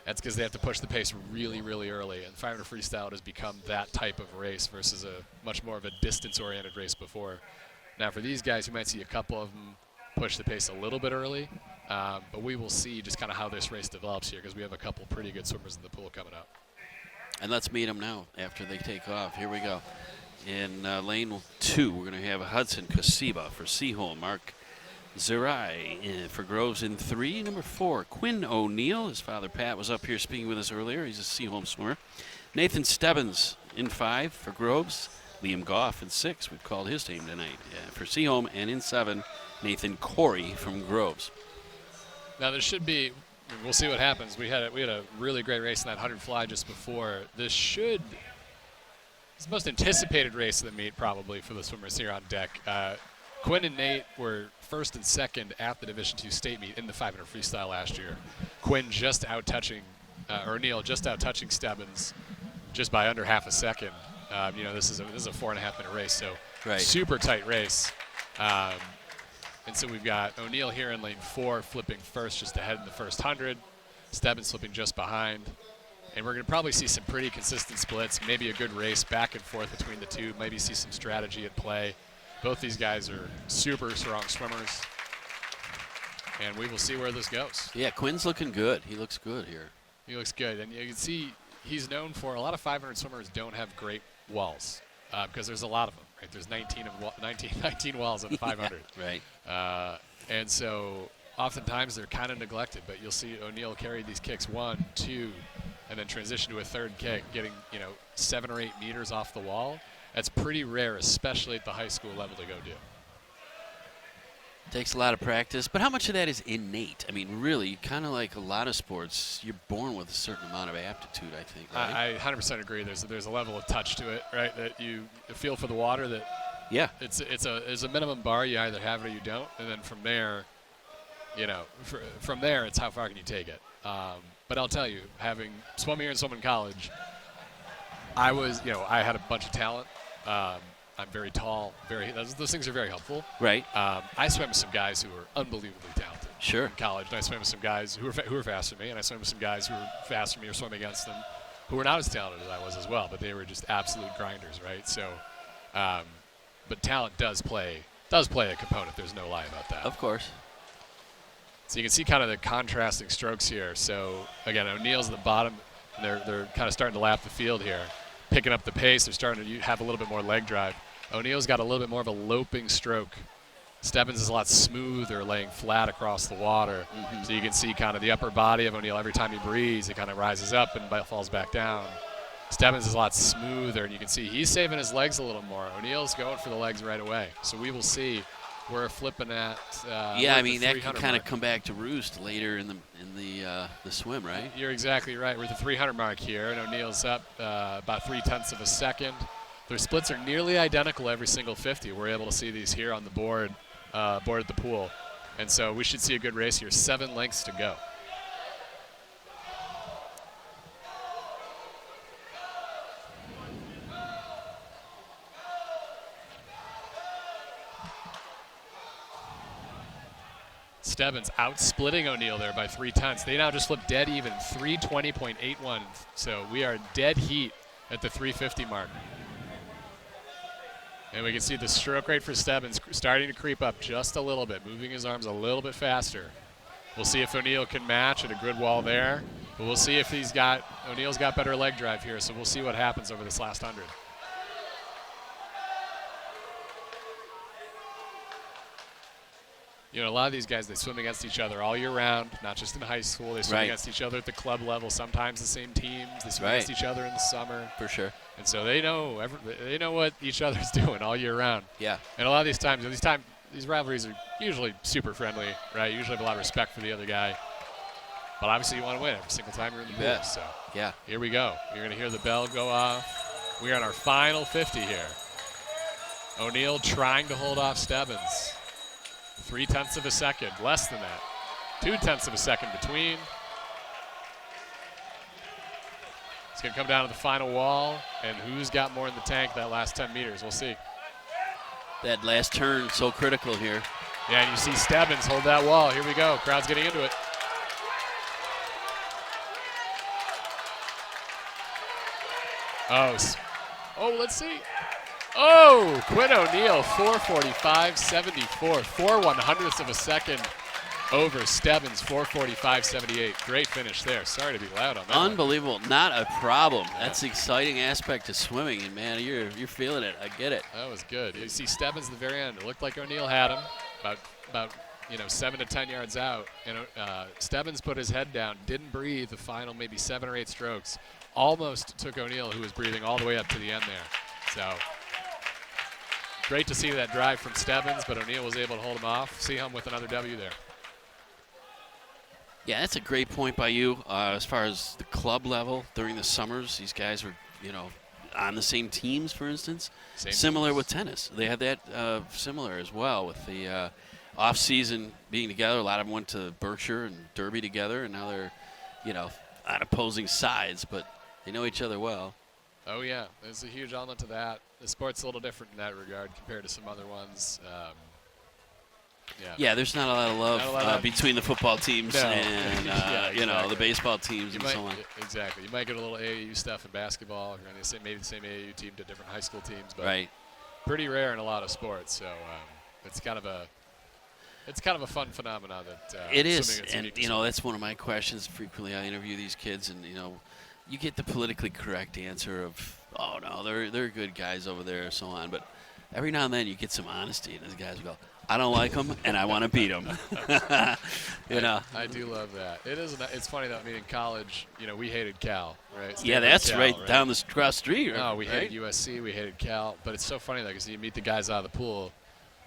That's because they have to push the pace really, really early. And 500 freestyle has become that type of race versus a much more of a distance-oriented race before. Now, for these guys, you might see a couple of them push the pace a little bit early, but we will see just kind of how this race develops here because we have a couple pretty good swimmers in the pool coming up. And let's meet them now after they take off. Here we go. In lane 2, we're going to have Hudson Kasiba for Seaholm. Mark Zerai for Groves in 3. Number 4, Quinn O'Neill. His father, Pat, was up here speaking with us earlier. He's a Seaholm swimmer. Nathan Stebbins in 5 for Groves. Liam Goff in 6. We've called his name tonight for Seaholm. And in 7, Nathan Corey from Groves. Now, there should be, we'll see what happens. We had a really great race in that 100 fly just before. It's the most anticipated race of the meet probably for the swimmers here on deck. Quinn and Nate were first and second at the Division II state meet in the 500 freestyle last year. Quinn just out-touching, or Neil just out-touching Stebbins just by under half a second. This is a 4.5-minute race, so super tight race. And so we've got O'Neill here in lane 4, flipping first just ahead in the first 100. Stebbins flipping just behind. And we're going to probably see some pretty consistent splits, maybe a good race back and forth between the two, maybe see some strategy at play. Both these guys are super strong swimmers. And we will see where this goes. Yeah, Quinn's looking good. He looks good here. He looks good. And you can see he's known for, a lot of 500 swimmers don't have great walls because there's a lot of them. Right? There's 19 walls in 500. Yeah, right. And so oftentimes they're kind of neglected, but you'll see O'Neill carry these kicks 1, 2, and then transition to a third kick, getting 7 or 8 meters off the wall. That's pretty rare, especially at the high school level to go do. Takes a lot of practice, but how much of that is innate? I mean, really, kind of like a lot of sports, you're born with a certain amount of aptitude, I think, right? I 100% agree. There's a level of touch to it, right? That you feel for the water. That it's a minimum bar. You either have it or you don't, and then from there, from there, it's how far can you take it. But I'll tell you, having swum here and swum in college, I had a bunch of talent. I'm very tall. Those things are very helpful. Right. I swam with some guys who were unbelievably talented. Sure. In college, and I swam with some guys who were faster than me, and I swam with some guys who were faster than me or swam against them, who were not as talented as I was as well, but they were just absolute grinders, right? So, but talent does play a component. There's no lie about that. Of course. So you can see kind of the contrasting strokes here. So again, O'Neill's at the bottom, and they're kind of starting to lap the field here, picking up the pace. They're starting to have a little bit more leg drive. O'Neill's got a little bit more of a loping stroke. Stebbins is a lot smoother, laying flat across the water. Mm-hmm. So you can see kind of the upper body of O'Neill. Every time he breathes, it kind of rises up and falls back down. Stebbins is a lot smoother, and you can see he's saving his legs a little more. O'Neill's going for the legs right away. So we will see. We're flipping at that can kind of come back to roost later in the swim, right? You're exactly right. We're at the 300 mark here, and O'Neill's up about 0.3 of a second. Their splits are nearly identical every single 50. We're able to see these here on the board at the pool. And so we should see a good race here. 7 lengths to go. Stebbins out-splitting O'Neill there by 0.3. They now just flip dead even, 320.81. So we are dead heat at the 350 mark. And we can see the stroke rate for Stebbins starting to creep up just a little bit, moving his arms a little bit faster. We'll see if O'Neill can match at a good wall there. But we'll see if O'Neill's got better leg drive here, so we'll see what happens over this last 100. A lot of these guys, they swim against each other all year round, not just in high school. They swim against each other at the club level, sometimes the same teams. They swim against each other in the summer. For sure. And so they know what each other's doing all year round. Yeah. And a lot of these rivalries are usually super friendly, right? You usually have a lot of respect for the other guy. But obviously you want to win every single time you're in the pool. So here we go. You're going to hear the bell go off. We're on our final 50 here. O'Neill trying to hold off Stebbins. 0.3 of a second, less than that. 0.2 of a second between. It's going to come down to the final wall, and who's got more in the tank that last 10 meters? We'll see. That last turn, so critical here. Yeah, and you see Stebbins hold that wall. Here we go. Crowd's getting into it. Oh, let's see. Oh, Quinn O'Neill, 4:45.74, 4/100ths of a second over Stebbins, 445.78. Great finish there. Sorry to be loud on that one. Unbelievable. Not a problem. That's the exciting aspect of swimming, and man, you're feeling it. I get it. That was good. You see Stebbins at the very end. It looked like O'Neill had him, about 7 to 10 yards out. And Stebbins put his head down, didn't breathe the final maybe 7 or 8 strokes. Almost took O'Neill, who was breathing all the way up to the end there. So great to see that drive from Stebbins, but O'Neill was able to hold him off. Seaholm with another W there. Yeah, that's a great point by you. As far as the club level during the summers, these guys were, on the same teams, for instance. Similar teams. with tennis. They had that similar as well with the off-season being together. A lot of them went to Berkshire and Derby together, and now they're, on opposing sides, but they know each other well. Oh, yeah. There's a huge element to that. The sport's a little different in that regard compared to some other ones. Yeah, there's not a lot of love between the football teams and exactly. the baseball teams and so on. Exactly. You might get a little AAU stuff in basketball. You're on maybe the same AAU team to different high school teams, but right. Pretty rare in a lot of sports. So it's kind of a fun phenomenon that it is, and that's one of my questions. Frequently, I interview these kids, and you get the politically correct answer of, oh no, they're good guys over there, and so on. But every now and then, you get some honesty, and these guys go, I don't like them, and I want to beat them. I do love that. It's funny though. I mean, in college, we hated Cal, right? Stanford, that's Cal, right down the cross street. No, we hated USC. We hated Cal. But it's so funny though, because you meet the guys out of the pool.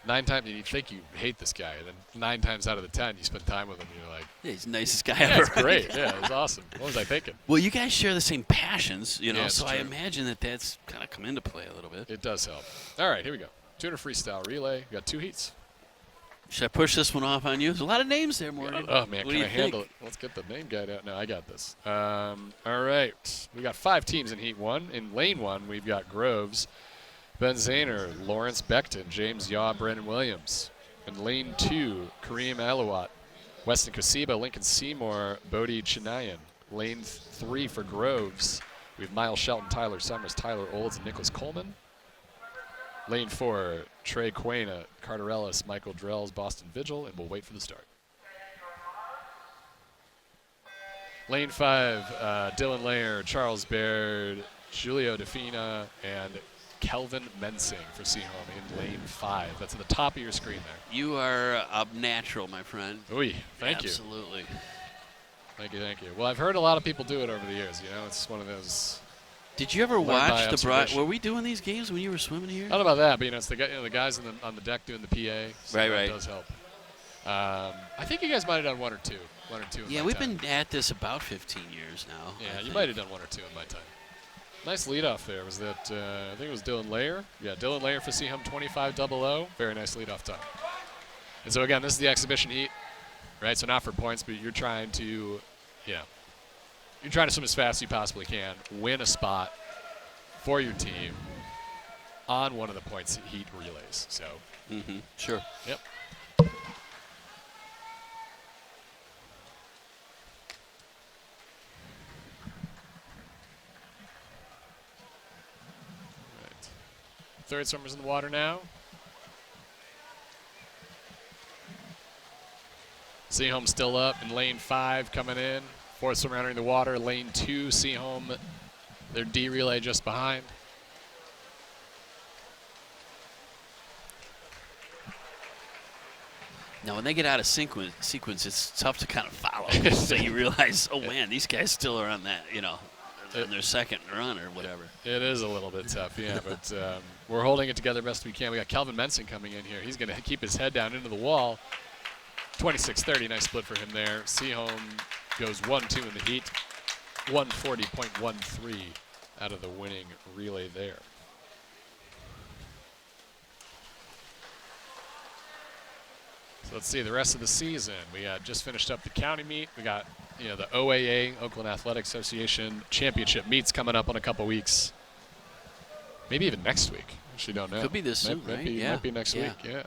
9 times you think you hate this guy, and then 9 times out of the 10 you spend time with him, and you're like, yeah, he's the nicest guy yeah, ever. It's great. Yeah, it was awesome. What was I thinking? Well, you guys share the same passions, so true. I imagine that's kind of come into play a little bit. It does help. All right, here we go. 200 freestyle relay. We got 2 heats. Should I push this one off on you? There's a lot of names there, Morgan. Oh, man, what can do I you handle think? it? Let's get the name guide out. No, I got this. All right. We got 5 teams in Heat 1. In Lane 1, we've got Groves, Ben Zahner, Lawrence Beckton, James Yaw, Brandon Williams. In Lane 2, Kareem Alawat, Weston Kosiba, Lincoln Seymour, Bodie Chinayan. Lane 3 for Groves, we have Miles Shelton, Tyler Summers, Tyler Olds, and Nicholas Coleman. Lane 4, Trey Quayna, Carter Ellis, Michael Drells, Boston Vigil, and we'll wait for the start. Lane 5, Dylan Layer, Charles Baird, Julio Defina, and Kelvin Mensing for Seaholm in Lane 5. That's at the top of your screen there. You are up natural, my friend. Ooh, thank you. Absolutely. Thank you. Well, I've heard a lot of people do it over the years. It's one of those. Did you ever Learn by watch the observation. Were we doing these games when you were swimming here? I don't know about that, but it's the guys on the deck doing the PA. So Right. That does help. I think you guys might have done one or two. Yeah, we've been at this about 15 years now. Yeah, you might have done 1 or 2 in my time. Nice leadoff there. Was that, I think it was Dylan Layer. Yeah, Dylan Layer for Seaholm 25-00. Very nice leadoff time. And so, again, this is the exhibition heat, right? So not for points, but you're trying to, you're trying to swim as fast as you possibly can, win a spot for your team on one of the points heat relays. So, Sure. Yep. Third swimmer's in the water now. Seaholm still up in lane 5 coming in. Fourth swimmer entering the water. Lane 2, Seaholm, their D relay just behind. Now, when they get out of sequence, it's tough to kind of follow. So you realize, oh man, these guys still are on that, on their second run or whatever. It is a little bit tough, yeah, but we're holding it together best we can. We got Kelvin Mensing coming in here. He's going to keep his head down into the wall. 26-30, nice split for him there. Seaholm goes 1-2 in the heat. 140.13 out of the winning relay there. So let's see the rest of the season. We just finished up the county meet. We got the OAA, Oakland Athletic Association championship meets coming up in a couple weeks. Maybe even next week. Actually, don't know. Could be this soon, right? Might be next week. Yeah.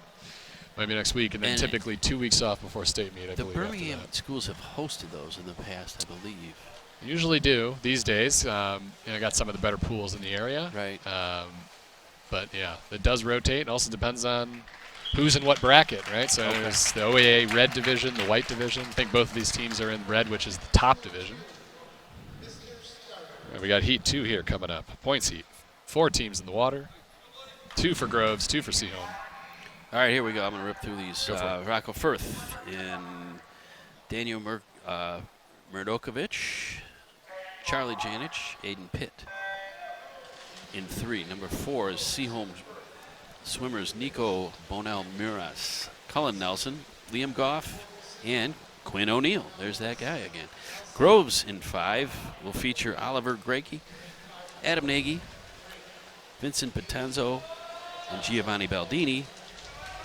Might be next week, and then typically 2 weeks off before state meet. I believe. The Birmingham schools have hosted those in the past, I believe. Usually do these days. Got some of the better pools in the area. Right. But yeah, it does rotate. It also depends on who's in what bracket, right? So there's the OAA red division, the white division. I think both of these teams are in red, which is the top division. And we got Heat 2 here coming up. Points Heat. 4 teams in the water. 2 for Groves, 2 for Seaholm. All right, here we go. I'm going to rip through these. Rocco Firth and Daniel Murdokovic, Charlie Janich, Aiden Pitt. In 3, number 4 is Seaholm swimmers Nico Bonell-Miras, Cullen Nelson, Liam Goff, and Quinn O'Neill. There's that guy again. Groves in 5 will feature Oliver Grakey, Adam Nagy, Vincent Patanzo, and Giovanni Baldini.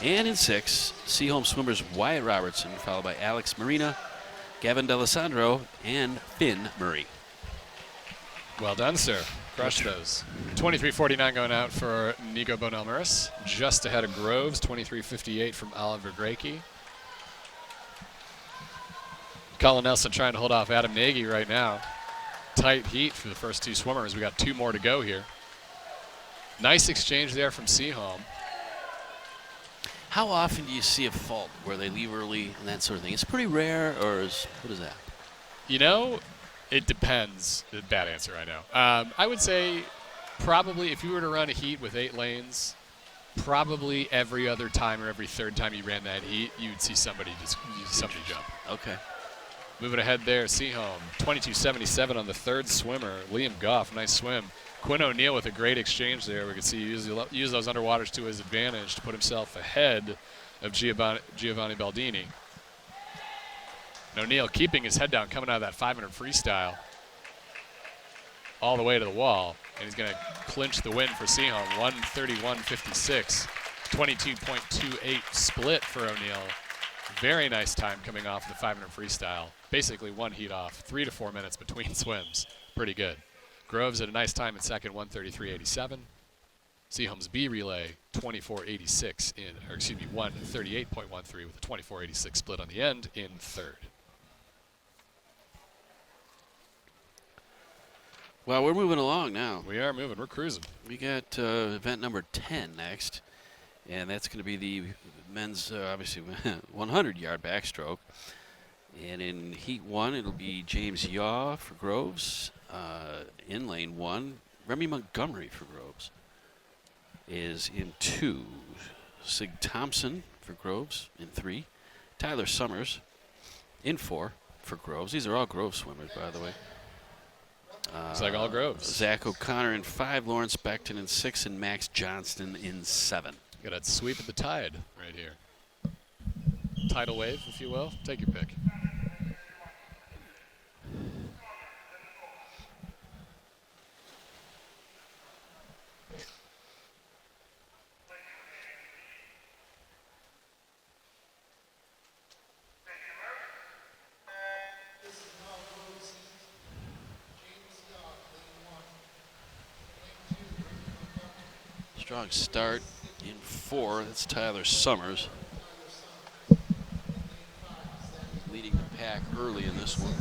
And in 6, Seaholm swimmers Wyatt Robertson, followed by Alex Marina, Gavin D'Alessandro, and Finn Murray. Well done, sir. Crushed those. 23.49 going out for Nico Bonell-Miras. Just ahead of Groves, 23.58 from Oliver Grakey. Colin Nelson trying to hold off Adam Nagy right now. Tight heat for the first 2 swimmers. We got 2 more to go here. Nice exchange there from Seaholm. How often do you see a fault where they leave early and that sort of thing? It's pretty rare, or what is that? You know, it depends. Bad answer, I know. I would say probably if you were to run a heat with 8 lanes, probably every other time or every third time you ran that heat, you'd see somebody jump. Okay. Moving ahead there, Seaholm, 22.77 on the 3rd swimmer. Liam Goff, nice swim. Quinn O'Neill with a great exchange there. We can see he use those underwaters to his advantage to put himself ahead of Giovanni Baldini. And O'Neill keeping his head down, coming out of that 500 freestyle all the way to the wall. And he's going to clinch the win for Seaholm, 131.56, 22.28 split for O'Neill. Very nice time coming off the 500 freestyle. Basically 1 heat off, 3 to 4 minutes between swims. Pretty good. Groves at a nice time in second, 133.87. Seaholm's B relay, 24.86 138.13 with a 24.86 split on the end in 3rd. Well, we're moving along now. We are moving. We're cruising. We got event number 10 next, and that's going to be the men's, obviously, 100-yard backstroke. And in Heat 1, it'll be James Yaw for Groves. In lane 1, Remy Montgomery for Groves is in 2. Sig Thompson for Groves in 3. Tyler Summers in 4 for Groves. These are all Groves swimmers, by the way. It's like all Groves. Zach O'Connor in 5, Lawrence Beckton in 6, and Max Johnston in 7. Got a sweep of the tide right here. Tidal wave, if you will. Take your pick. Strong start in 4. That's Tyler Summers. Leading the pack early in this one.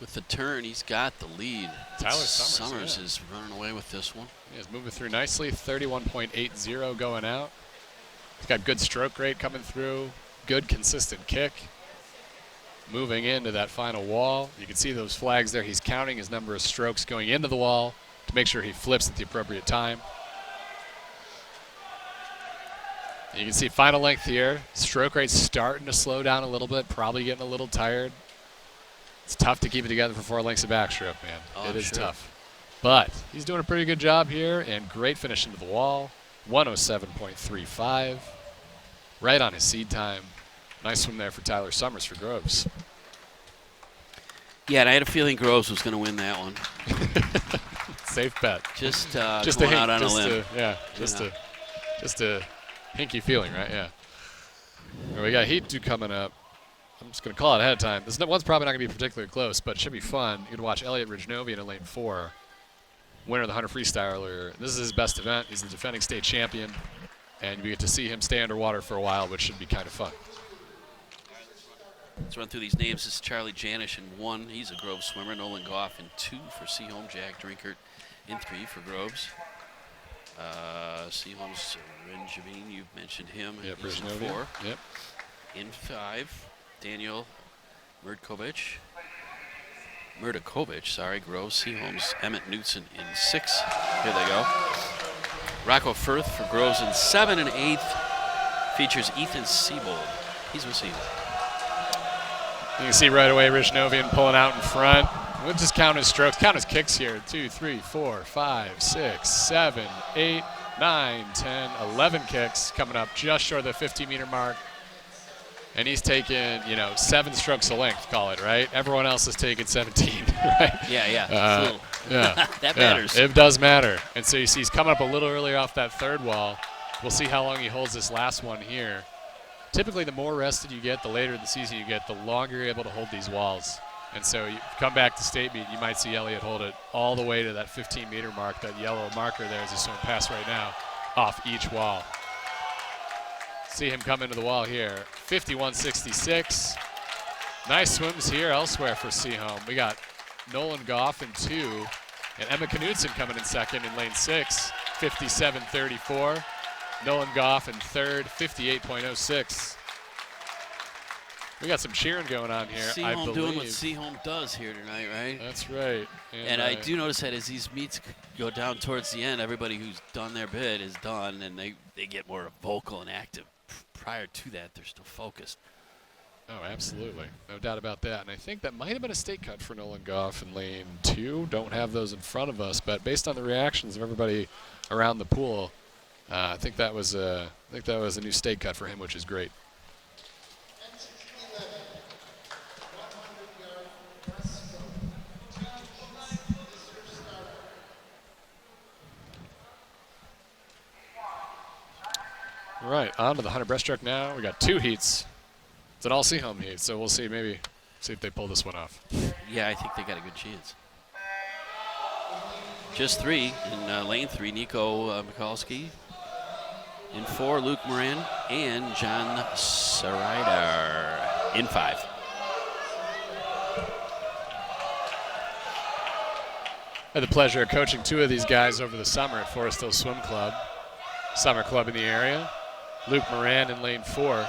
With the turn, he's got the lead. Tyler Summers is running away with this one. Yeah, he's moving through nicely, 31.80 going out. He's got good stroke rate coming through, good consistent kick. Moving into that final wall. You can see those flags there. He's counting his number of strokes going into the wall to make sure he flips at the appropriate time. And you can see final length here. Stroke rate starting to slow down a little bit, probably getting a little tired. It's tough to keep it together for 4 lengths of backstroke, man. Oh, it is sure. tough. But he's doing a pretty good job here, and great finish into the wall. 107.35. Right on his seed time. Nice swim there for Tyler Summers for Groves. Yeah, and I had a feeling Groves was going to win that one. Safe bet. Just Just going a out hink, on a limb. Just a hinky feeling, right? Yeah. All right, we got Heat 2 coming up. I'm just going to call it ahead of time. This one's probably not going to be particularly close, but it should be fun. You can watch Elliot Rijnovian in lane 4, winner of the 100 freestyler. This is his best event. He's the defending state champion. and we get to see him stay underwater for a while, which should be kind of fun. Let's run through these names. This is Charlie Janish in 1. He's a Groves swimmer. Nolan Goff in 2 for Seaholm. Jack Drinkert in 3 for Groves. Seaholm's Renjavine, you've mentioned him. Yep, He's in Briznovia. 4. Yep. In 5, Daniel Murdakovich, Groves. Seaholm's Emmett Knutson in 6. Here they go. Rocco Firth for Groves in 7, and 8th features Ethan Siebold. He's with Seaholm. You can see right away Rich Novian pulling out in front. We'll just count his strokes, count his kicks here. 2, 3, 4, 5, 6, 7, 8, 9, 10, 11 kicks coming up just short of the 15-meter mark. And he's taken, 7 strokes a length, call it, right? Everyone else is taking 17, right? Yeah. That matters. It does matter. And so you see he's coming up a little earlier off that third wall. We'll see how long he holds this last one here. Typically, the more rested you get, the later in the season you get, the longer you're able to hold these walls. And so you come back to state meet, you might see Elliott hold it all the way to that 15-meter mark, that yellow marker there as he's swimming past right now, off each wall. See him come into the wall here. 51.66. Nice swims here elsewhere for Seaholm. We got Nolan Goff in 2, and Emma Knudsen coming in 2nd in lane 6, 57.34. Nolan Goff in 3rd, 58.06. We got some cheering going on here, I Seaholm believe. doing what Seaholm does here tonight, right? That's right. And I do notice that as these meets go down towards the end, everybody who's done their bit is done, and they get more vocal and active. Prior to that, they're still focused. Oh, absolutely. No doubt about that. And I think that might have been a state cut for Nolan Goff in lane 2. Don't have those in front of us, but based on the reactions of everybody around the pool, I think that was a new state cut for him, which is great. All right, on to the 100 breaststroke now. We got 2 heats. It's an all Seaholm heat, so we'll see if they pull this one off. Yeah, I think they got a good chance. Just 3 in lane 3, Nico Mikulski. In 4, Luke Moran and John Saraider in 5. I had the pleasure of coaching 2 of these guys over the summer at Forest Hill Swim Club, summer club in the area. Luke Moran in lane 4.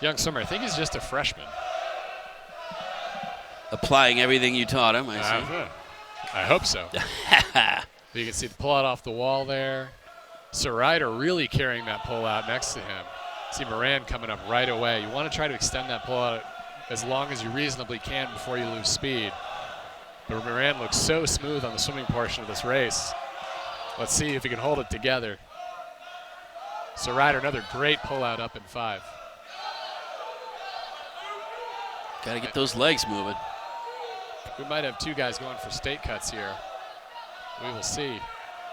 Young swimmer, I think he's just a freshman. Applying everything you taught him, I see. I hope so. You can see the pull out off the wall there. Saraider really carrying that pull out next to him. See Moran coming up right away. You want to try to extend that pull out as long as you reasonably can before you lose speed. But Moran looks so smooth on the swimming portion of this race. Let's see if he can hold it together. Saraider, another great pull out up in 5. Got to get those legs moving. We might have 2 guys going for state cuts here. We will see.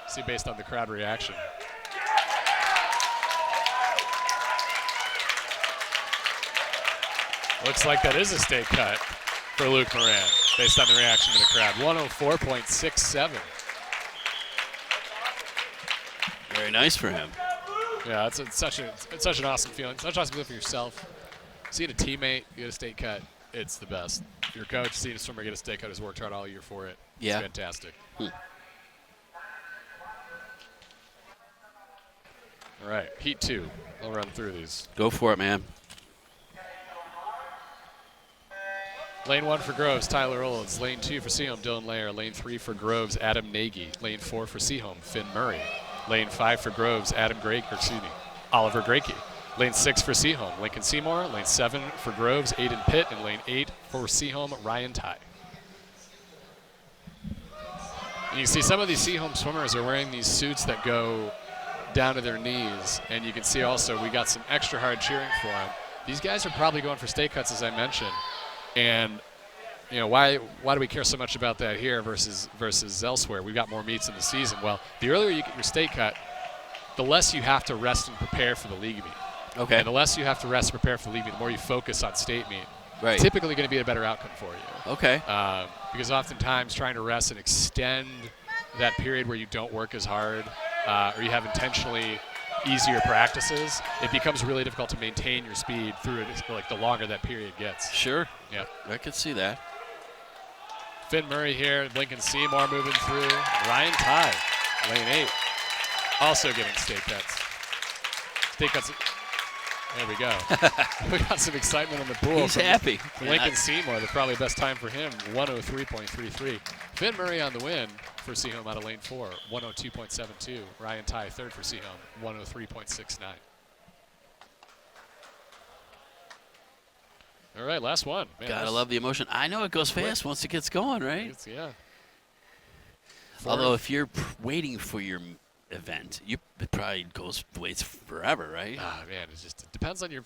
See based on the crowd reaction. Looks like that is a state cut for Luke Moran based on the reaction to the crowd. 104.67. Very nice for him. Yeah, it's such an awesome feeling. Such an awesome feeling for yourself. Seeing a teammate get a state cut, it's the best. If your coach seeing a swimmer get a state cut has worked hard all year for it. Yeah. It's fantastic. All right, heat 2. I'll run through these. Go for it, man. Lane 1 for Groves, Tyler Olds. Lane 2 for Seaholm, Dylan Lair. Lane 3 for Groves, Adam Nagy. Lane 4 for Seaholm, Finn Murray. Lane 5 for Groves, Oliver Grakey. Lane 6 for Seaholm, Lincoln Seymour. Lane 7 for Groves, Aiden Pitt. And lane 8 for Seaholm, Ryan Ty. And you see some of these Seaholm swimmers are wearing these suits that go down to their knees. And you can see also we got some extra hard cheering for them. These guys are probably going for state cuts, as I mentioned. And why do we care so much about that here versus elsewhere? We've got more meets in the season. Well, the earlier you get your state cut, the less you have to rest and prepare for the league meet. Okay. And the less you have to rest and prepare for the league meet, the more you focus on state meet. Right. It's typically going to be a better outcome for you. Okay. Because oftentimes trying to rest and extend that period where you don't work as hard, or you have intentionally easier practices, it becomes really difficult to maintain your speed through it, like the longer that period gets. Sure. Yeah. I could see that. Finn Murray here, Lincoln Seymour moving through. Ryan Ty, lane 8, also getting state cuts. State cuts. There we go. We got some excitement in the pool. He's happy. Lincoln Seymour, the probably best time for him, 103.33. Finn Murray on the win for Seaholm out of lane 4, 102.72. Ryan Ty third for Seaholm, 103.69. All right, last one. Man, Gotta love the emotion. I know it goes fast once it gets going, right? Yeah. Although if you're waiting for your event, it probably waits forever, right? Ah, man, it depends on your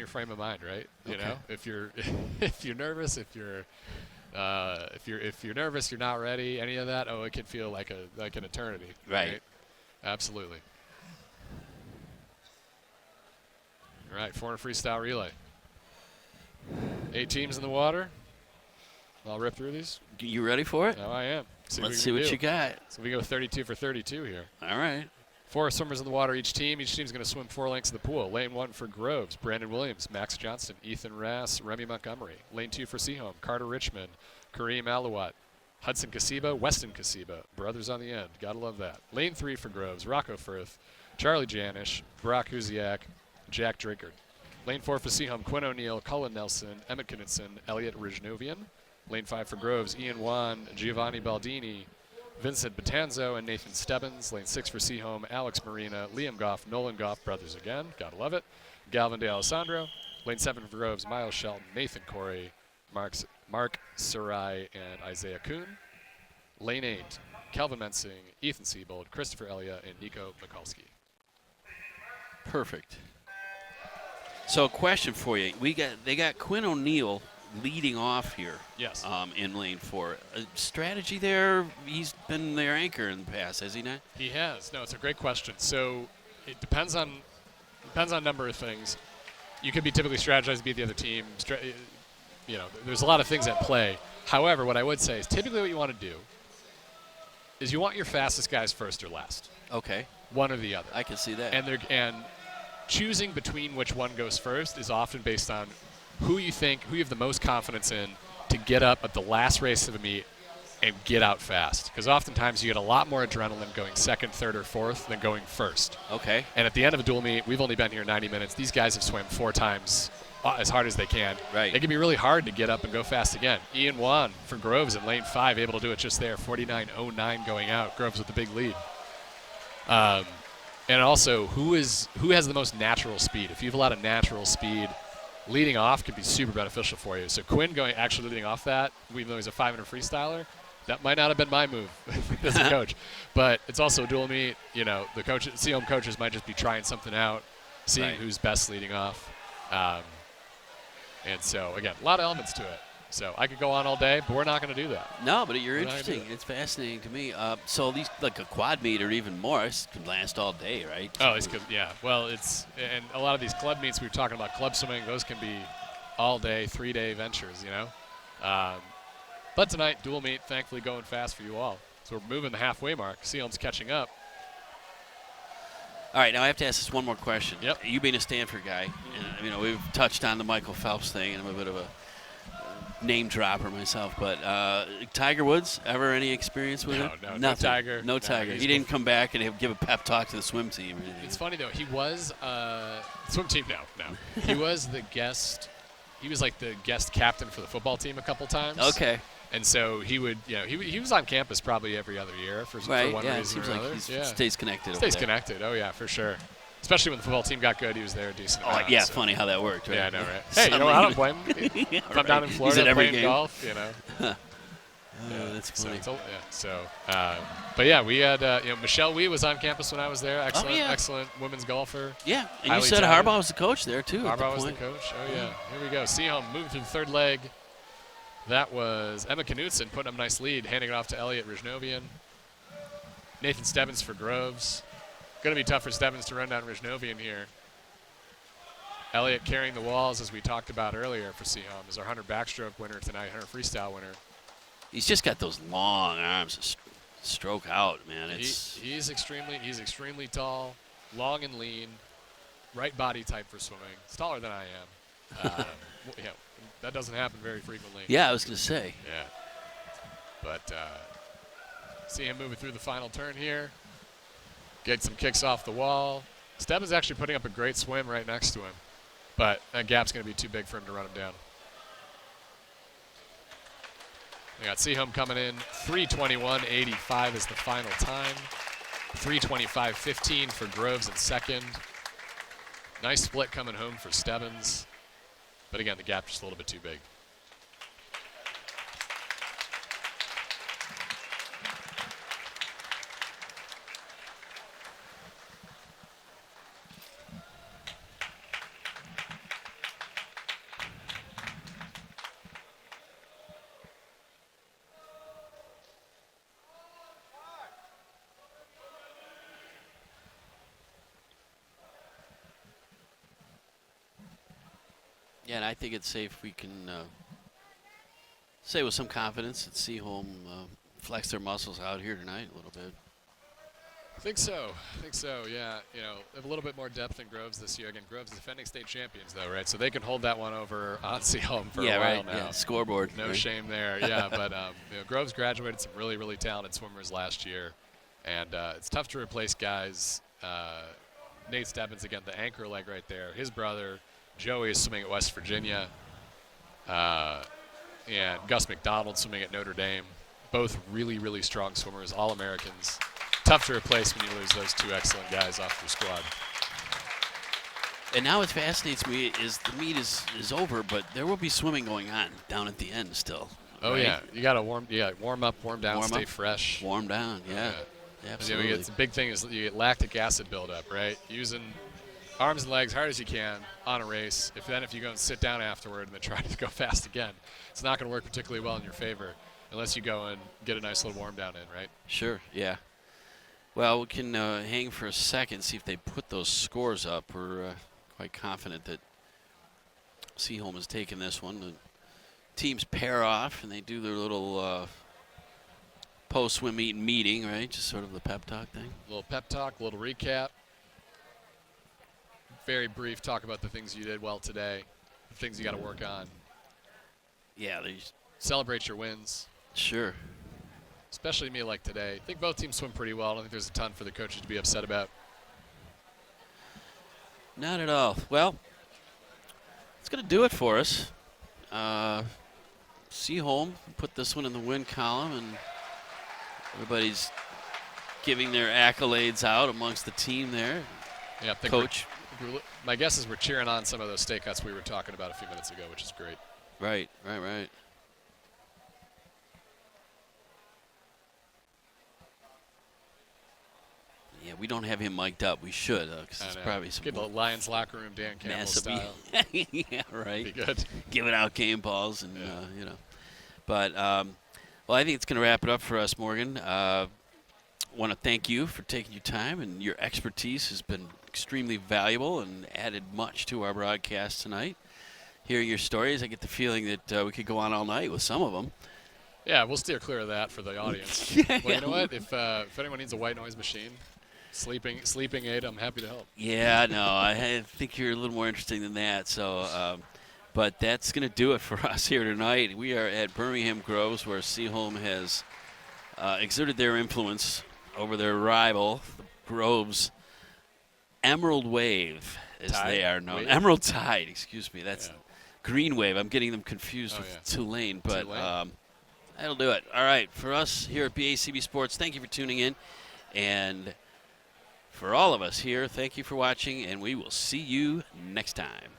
frame of mind, right? You know, if you're if you're nervous, if you're nervous, you're not ready, any of that. Oh, it can feel like an eternity. Right. Absolutely. All right, 400 freestyle relay. 8 teams in the water. I'll rip through these. You ready for it? Oh, I am. Let's see what you got. So we go 32 for 32 here. All right. 4 swimmers in the water each team. Each team's going to swim 4 lengths of the pool. Lane 1 for Groves, Brandon Williams, Max Johnston, Ethan Rass, Remy Montgomery. Lane 2 for Seaholm, Carter Richmond, Kareem Alawat, Hudson Kasiba, Weston Kasiba. Brothers on the end. Gotta love that. Lane 3 for Groves, Rocco Firth, Charlie Janish, Brock Huziak, Jack Drinkard. Lane 4 for Seaholm, Quinn O'Neill, Cullen Nelson, Emmett Knudsen, Elliot Rijnovian. Lane 5 for Groves, Ian Wan, Giovanni Baldini, Vincent Batanzo, and Nathan Stebbins. Lane 6 for Seaholm, Alex Marina, Liam Goff, Nolan Goff, brothers again. Gotta love it. Galvin De Alessandro. Lane 7 for Groves, Miles Shelton, Nathan Corey, Mark Sarai, and Isaiah Kuhn. Lane 8, Kelvin Mensing, Ethan Siebold, Christopher Elia, and Nico Mikulski. Perfect. So, a question for you: they got Quinn O'Neill leading off here. Yes. In lane 4. Strategy there. He's been their anchor in the past, has he not? He has. No, it's a great question. So it depends on a number of things. You could be typically strategized to beat the other team. There's a lot of things at play. However, what I would say is typically what you want to do is you want your fastest guys first or last. Okay. One or the other. I can see that. And choosing between which one goes first is often based on who you have the most confidence in to get up at the last race of a meet and get out fast. Because oftentimes you get a lot more adrenaline going second, third, or fourth than going first. Okay. And at the end of a dual meet, we've only been here 90 minutes. These guys have swam 4 times as hard as they can. Right. It can be really hard to get up and go fast again. Ian Wan for Groves in lane 5, able to do it just there, 49.09 going out. Groves with the big lead. And also, who has the most natural speed? If you have a lot of natural speed, leading off can be super beneficial for you. So Quinn actually leading off that, even though he's a 500 freestyler, that might not have been my move as a coach. But it's also a dual meet. The Seaholm coaches might just be trying something out, seeing who's best leading off. And so, again, a lot of elements to it. So I could go on all day, but we're not going to do that. No, but you're interesting. It's fascinating to me. So these, like a quad meet or even more, this could last all day, right? Oh, these could, yeah. Well, and a lot of these club meets we were talking about, club swimming, those can be all day, 3-day ventures, But tonight, dual meet, thankfully going fast for you all. So we're moving the halfway mark. Seaholm's catching up. All right, now I have to ask this one more question. Yep. You being a Stanford guy, and, we've touched on the Michael Phelps thing, and I'm a bit of a name dropper myself, but Tiger Woods, ever any experience with him? No, Nothing. No Tiger. No Tiger. He didn't come back and give a pep talk to the swim team or anything. It's funny, though. He was swim team, no. He was the guest. He was like the guest captain for the football team a couple times. Okay. And so he would, he was on campus probably every other year for one reason or another. He stays connected. Stays connected. Oh yeah, for sure. Especially when the football team got good, he was there a decent amount. Yeah, so. Funny how that worked, right? Yeah, I know, right? Hey, I don't blame him. If I'm down in Florida playing golf, that's funny. But yeah, we had Michelle Wee was on campus when I was there. Excellent women's golfer. Yeah, and you said Harbaugh was the coach there too. Harbaugh was the coach. Oh yeah, here we go. Seaholm moving through the third leg. That was Emma Knudsen putting up a nice lead, handing it off to Elliot Rijnovian. Nathan Stebbins for Groves. Going to be tough for Stebbins to run down Rijnovian here. Elliott carrying the walls, as we talked about earlier for Seaholm, is our 100 backstroke winner tonight, 100 freestyle winner. He's just got those long arms to stroke out, man. He's extremely tall. long and lean, right body type for swimming. He's taller than I am. That doesn't happen very frequently. Yeah, I was going to say. Yeah. But see him moving through the final turn here. Get some kicks off the wall. Stebbins actually putting up a great swim right next to him. But that gap's going to be too big for him to run him down. We got Seaholm coming in. 3:21.85 is the final time. 3:25.15 for Groves in second. Nice split coming home for Stebbins. But again, the gap just a little bit too big. Yeah, and I think it's safe we can say with some confidence that Seaholm flex their muscles out here tonight a little bit. I think so, yeah. You know, they have a little bit more depth than Groves this year. Again, Groves defending state champions, though, right? So they can hold that one over on Seaholm for a while now. Yeah, scoreboard. No shame there, yeah. But Groves graduated some really, really talented swimmers last year. And it's tough to replace guys. Nate Stebbins, again, the anchor leg right there. His brother, Joey, is swimming at West Virginia. And Gus McDonald swimming at Notre Dame. Both really, really strong swimmers, All-Americans. Tough to replace when you lose those two excellent guys off your squad. And now what fascinates me is the meet is over, but there will be swimming going on down at the end still. Oh, right? yeah. You got to warm up, warm down, stay fresh. Warm down, yeah. Absolutely. The big thing is you get lactic acid buildup, right? Using arms and legs hard as you can on a race. If you go and sit down afterward and then try to go fast again, it's not going to work particularly well in your favor unless you go and get a nice little warm down in, right? Sure, yeah. Well, we can hang for a second, see if they put those scores up. We're quite confident that Seaholm has taken this one. The teams pair off, and they do their little post-swim meeting, right? Just sort of the pep talk thing. A little pep talk, a little recap. Very brief talk about the things you did well today, the things you got to work on. Yeah, celebrate your wins. Sure. Especially me like today. I think both teams swim pretty well. I don't think there's a ton for the coaches to be upset about. Not at all. Well, it's going to do it for us. Seaholm put this one in the win column, and everybody's giving their accolades out amongst the team there. Yeah, Coach. My guess is we're cheering on some of those stake cuts we were talking about a few minutes ago, which is great. Right. Yeah, we don't have him mic'd up. We should, because it's probably some Get the Lions locker room Dan Campbell style. Yeah, right. Be good. Giving out game balls and But well, I think it's going to wrap it up for us, Morgan. Want to thank you for taking your time, and your expertise has been extremely valuable and added much to our broadcast tonight. Hearing your stories, I get the feeling that we could go on all night with some of them. Yeah, we'll steer clear of that for the audience. Well, you know what? If anyone needs a white noise machine, sleeping aid, I'm happy to help. Yeah, no, I think you're a little more interesting than that. So, but that's going to do it for us here tonight. We are at Birmingham Groves, where Seaholm has exerted their influence over their rival, the Groves Emerald Wave, as they are known. Emerald Tide, excuse me. That's Green Wave. I'm getting them confused with Tulane, but that'll do it. All right, for us here at BACB Sports, thank you for tuning in. And for all of us here, thank you for watching, and we will see you next time.